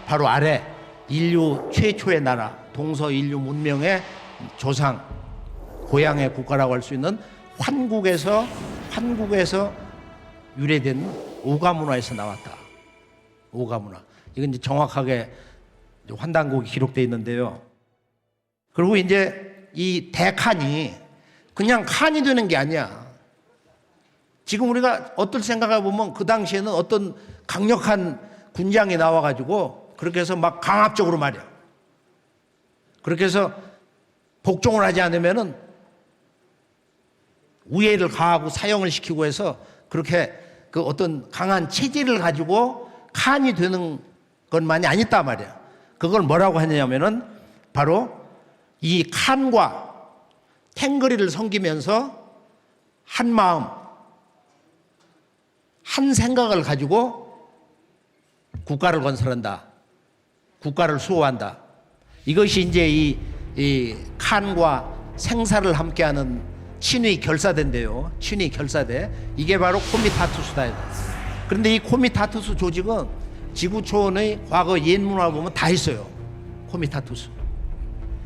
바로 아래 인류 최초의 나라 동서 인류 문명의 조상 고향의 국가라고 할 수 있는 환국에서 유래된 오가 문화에서 나왔다. 오가 문화. 이건 이제 정확하게 환단곡이 기록되어 있는데요. 그리고 이제 이 대칸이 그냥 칸이 되는 게 아니야. 지금 우리가 어떨 생각해 보면 그 당시에는 어떤 강력한 군장이 나와가지고 그렇게 해서 막 강압적으로 말이야. 그렇게 해서 복종을 하지 않으면은 우애를 가하고 사형을 시키고 해서 그렇게 그 어떤 강한 체질을 가지고 칸이 되는 것만이 아니다 말이야. 그걸 뭐라고 하냐면은 바로 이 칸과 탱거리를 섬기면서 한 마음, 한 생각을 가지고 국가를 건설한다. 국가를 수호한다. 이것이 이제 이 칸과 생사를 함께하는 친위 결사대인데요. 친위 결사대. 이게 바로 코미타투스다. 그런데 이 코미타투스 조직은 지구촌의 과거 옛 문화 보면 다 있어요. 코미타투스.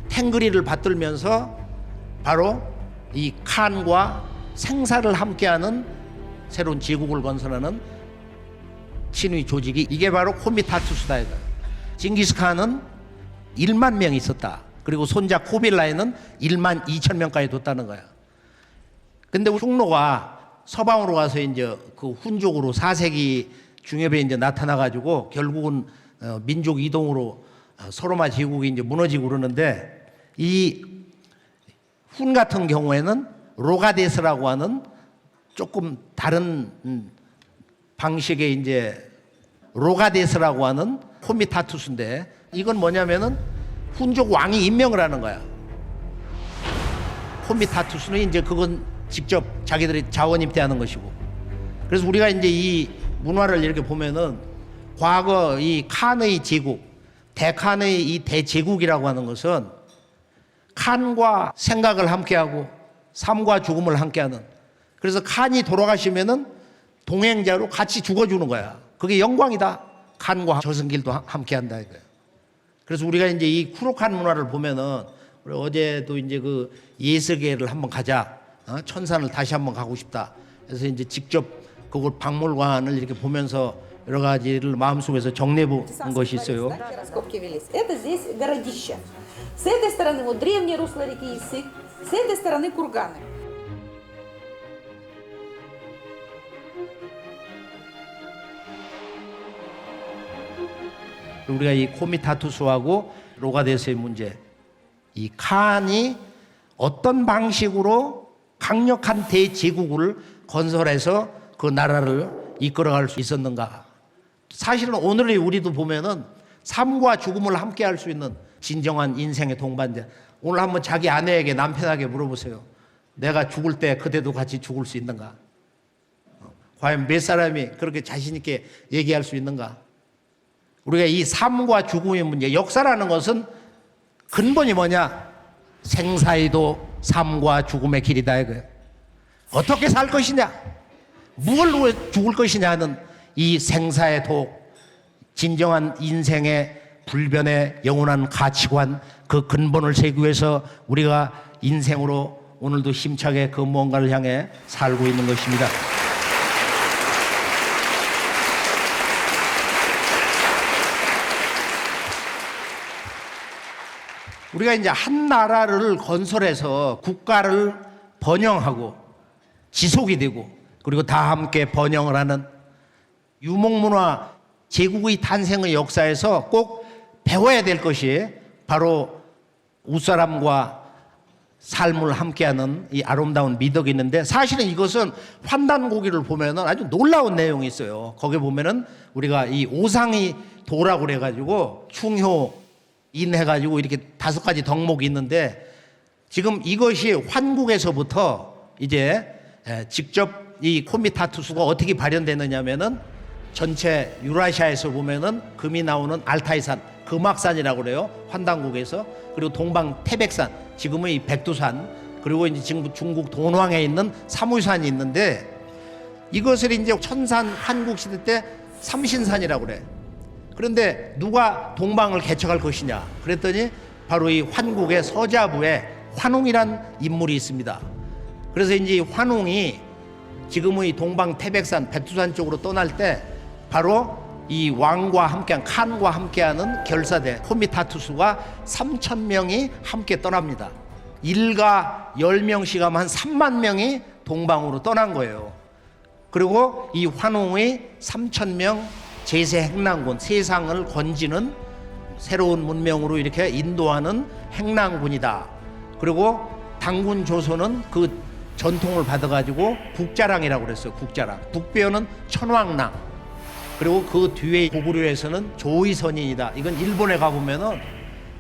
탱그리를 받들면서 바로 이 칸과 생사를 함께하는 새로운 제국을 건설하는 친위 조직이 이게 바로 코미타투스다. 징기스칸은 1만 명이 있었다. 그리고 손자 코빌라이는 1만 2천 명까지 뒀다는 거야. 근데 흉노가 서방으로 가서 이제 그 훈족으로 4세기 중엽에 이제 나타나가지고 결국은 민족 이동으로 서로마 제국이 이제 무너지고 그러는데 이 훈 같은 경우에는 로가데스라고 하는 조금 다른 방식의 이제 로가데스라고 하는 코미타투스인데 이건 뭐냐면은 훈족 왕이 임명을 하는 거야. 코미타투스는 이제 그건 직접 자기들이 자원 입대하는 것이고. 그래서 우리가 이제 이 문화를 이렇게 보면은 과거 이 칸의 제국, 대칸의 이 대제국이라고 하는 것은 칸과 생각을 함께하고 삶과 죽음을 함께하는. 그래서 칸이 돌아가시면은 동행자로 같이 죽어주는 거야. 그게 영광이다. 칸과 저승길도 함께한다 이거야. 그래서 우리가 이제 이 쿠로칸 문화를 보면은 우리 어제도 이제 그 예스계를 한번 가자. 천산을 다시 한번 가고 싶다. 그래서 이제 직접 그걸 박물관을 이렇게 보면서 여러 가지를 마음속에서 정리해 본 것이 있어요. Раскопки велись. Это здесь городище. С этой стороны вот древнее русло реки Иссык, с этой стороны курганы. 우리가 이 코미타투스하고 로가데스의 문제, 이 칸이 어떤 방식으로 강력한 대제국을 건설해서 그 나라를 이끌어갈 수 있었는가. 사실은 오늘의 우리도 보면은 삶과 죽음을 함께할 수 있는 진정한 인생의 동반자. 오늘 한번 자기 아내에게 남편에게 물어보세요. 내가 죽을 때 그대도 같이 죽을 수 있는가? 과연 몇 사람이 그렇게 자신 있게 얘기할 수 있는가? 우리가 이 삶과 죽음의 문제, 역사라는 것은 근본이 뭐냐? 생사이도 삶과 죽음의 길이다 이거예요. 어떻게 살 것이냐? 무엇을 위해 죽을 것이냐는 이 생사의 독, 진정한 인생의 불변의 영원한 가치관, 그 근본을 세우기 위해서 우리가 인생으로 오늘도 힘차게 그 무언가를 향해 살고 있는 것입니다. 우리가 이제 한 나라를 건설해서 국가를 번영하고 지속이 되고 그리고 다 함께 번영을 하는 유목문화 제국의 탄생의 역사에서 꼭 배워야 될 것이 바로 웃사람과 삶을 함께하는 이 아름다운 미덕이 있는데 사실은 이것은 환단고기를 보면은 아주 놀라운 내용이 있어요. 거기 보면은 우리가 이 오상이 도라고 그래가지고 충효 인해가지고 이렇게 5가지 덕목이 있는데 지금 이것이 환국에서부터 이제 직접 이 코미타투스가 어떻게 발현되느냐면은 전체 유라시아에서 보면은 금이 나오는 알타이산, 금악산이라고 그래요. 환단국에서. 그리고 동방 태백산, 지금의 백두산, 그리고 이제 지금 중국 돈왕에 있는 사무산이 있는데 이것을 이제 천산 한국 시대 때 삼신산이라고 그래. 그런데 누가 동방을 개척할 것이냐? 그랬더니 바로 이 환국의 서자부에 환웅이란 인물이 있습니다. 그래서 이제 환웅이 지금의 동방 태백산, 백두산 쪽으로 떠날 때 바로 이 왕과 함께한 칸과 함께하는 결사대 코미타투스가 3,000명이 함께 떠납니다. 일가 10명씩 하면 한 3만 명이 동방으로 떠난 거예요. 그리고 이 환웅의 3,000명 제세 행랑군, 세상을 건지는 새로운 문명으로 이렇게 인도하는 행랑군이다. 그리고 당군 조선은 그 전통을 받아가지고 국자랑이라고 그랬어요. 국자랑. 북배어는 천왕랑. 그리고 그 뒤에 고구려에서는 조의선인이다. 이건 일본에 가보면은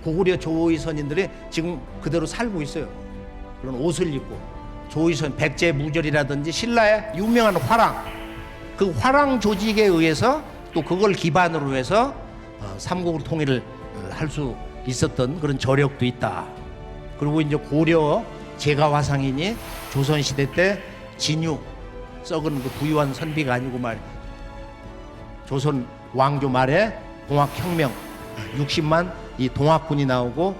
고구려 조의선인들이 지금 그대로 살고 있어요. 그런 옷을 입고 조의선, 백제무절이라든지 신라의 유명한 화랑, 그 화랑 조직에 의해서 또 그걸 기반으로 해서 삼국을 통일을 할 수 있었던 그런 저력도 있다. 그리고 이제 고려 제가화상이니 조선시대 때 진유 썩은 그 부유한 선비가 아니고 말 조선 왕조 말에 동학혁명 60만 이 동학군이 나오고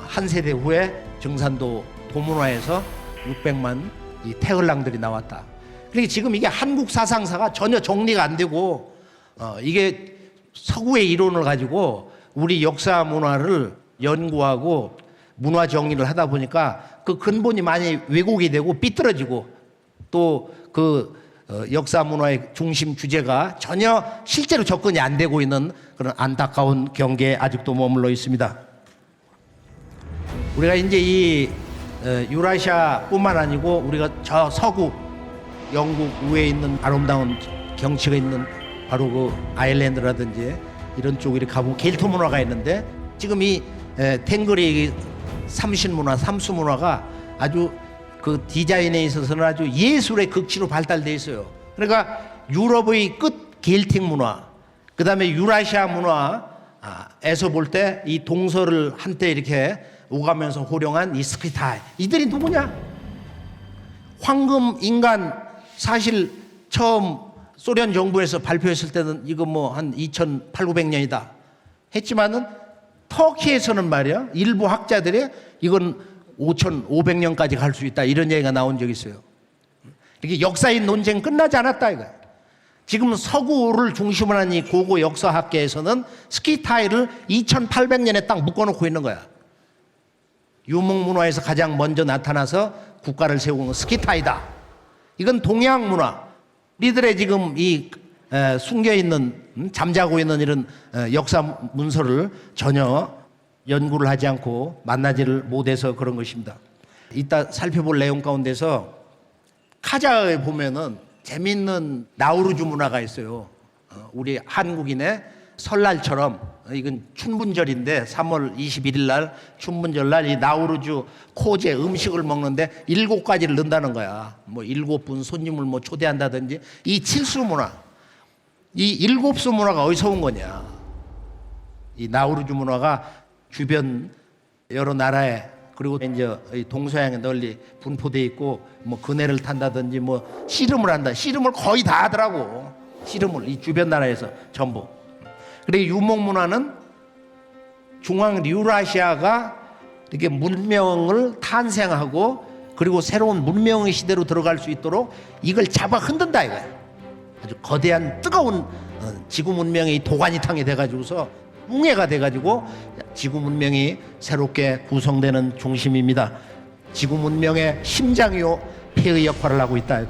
한 세대 후에 정산도 도문화에서 600만 이 태을랑들이 나왔다. 그러니까 지금 이게 한국 사상사가 전혀 정리가 안 되고 이게 서구의 이론을 가지고 우리 역사 문화를 연구하고 문화 정리를 하다 보니까 그 근본이 많이 왜곡이 되고 삐뚤어지고 또 그 역사 문화의 중심 주제가 전혀 실제로 접근이 안 되고 있는 그런 안타까운 경계에 아직도 머물러 있습니다. 우리가 이제 이 유라시아뿐만 아니고 우리가 저 서구 영국 위에 있는 아름다운 경치가 있는 바로 그 아일랜드라든지 이런 쪽 이렇게 가보면 켈트 문화가 있는데 지금 이 탱글의 삼신 문화, 삼수 문화가 아주 그 디자인에 있어서는 아주 예술의 극치로 발달돼 있어요. 그러니까 유럽의 끝 켈틱 문화, 그 다음에 유라시아 문화에서 볼 때 이 동서를 한때 이렇게 오가면서 호령한 이 스키타이, 이들이 누구냐? 황금 인간 사실 처음 소련 정부에서 발표했을 때는 이거 뭐 한 2800~900년이다 했지만은 터키에서는 말이야 일부 학자들이 이건 5500년까지 갈 수 있다 이런 얘기가 나온 적이 있어요. 이렇게 역사인 논쟁 끝나지 않았다 이거야. 지금 서구를 중심으로 한 이 고고 역사학계에서는 스키타이를 2800년에 딱 묶어놓고 있는 거야. 유목문화에서 가장 먼저 나타나서 국가를 세운 건 스키타이다. 이건 동양 문화. 우리들의 지금 이 숨겨 있는 잠자고 있는 이런 역사 문서를 전혀 연구를 하지 않고 만나지를 못해서 그런 것입니다. 이따 살펴볼 내용 가운데서 카자흐에 보면은 재밌는 나우루즈 문화가 있어요. 우리 한국인의 설날처럼 이건 춘분절인데 3월 21일 날 춘분절 날 이 나우루즈 코제 음식을 먹는데 7가지를 넣는다는 거야. 뭐 7분 손님을 뭐 초대한다든지 이 칠수 문화, 이 7수 문화가 어디서 온 거냐? 이 나우루즈 문화가 주변 여러 나라에 그리고 이제 동서양에 널리 분포돼 있고 뭐 그네를 탄다든지 뭐 씨름을 한다. 씨름을 거의 다 하더라고. 씨름을 이 주변 나라에서 전부. 그리고 유목 문화는 중앙 유라시아가 이렇게 문명을 탄생하고 그리고 새로운 문명의 시대로 들어갈 수 있도록 이걸 잡아 흔든다 이거야. 아주 거대한 뜨거운 지구 문명의 도가니탕이 돼가지고서 웅해가 돼가지고 지구 문명이 새롭게 구성되는 중심입니다. 지구 문명의 심장이요 폐의 역할을 하고 있다.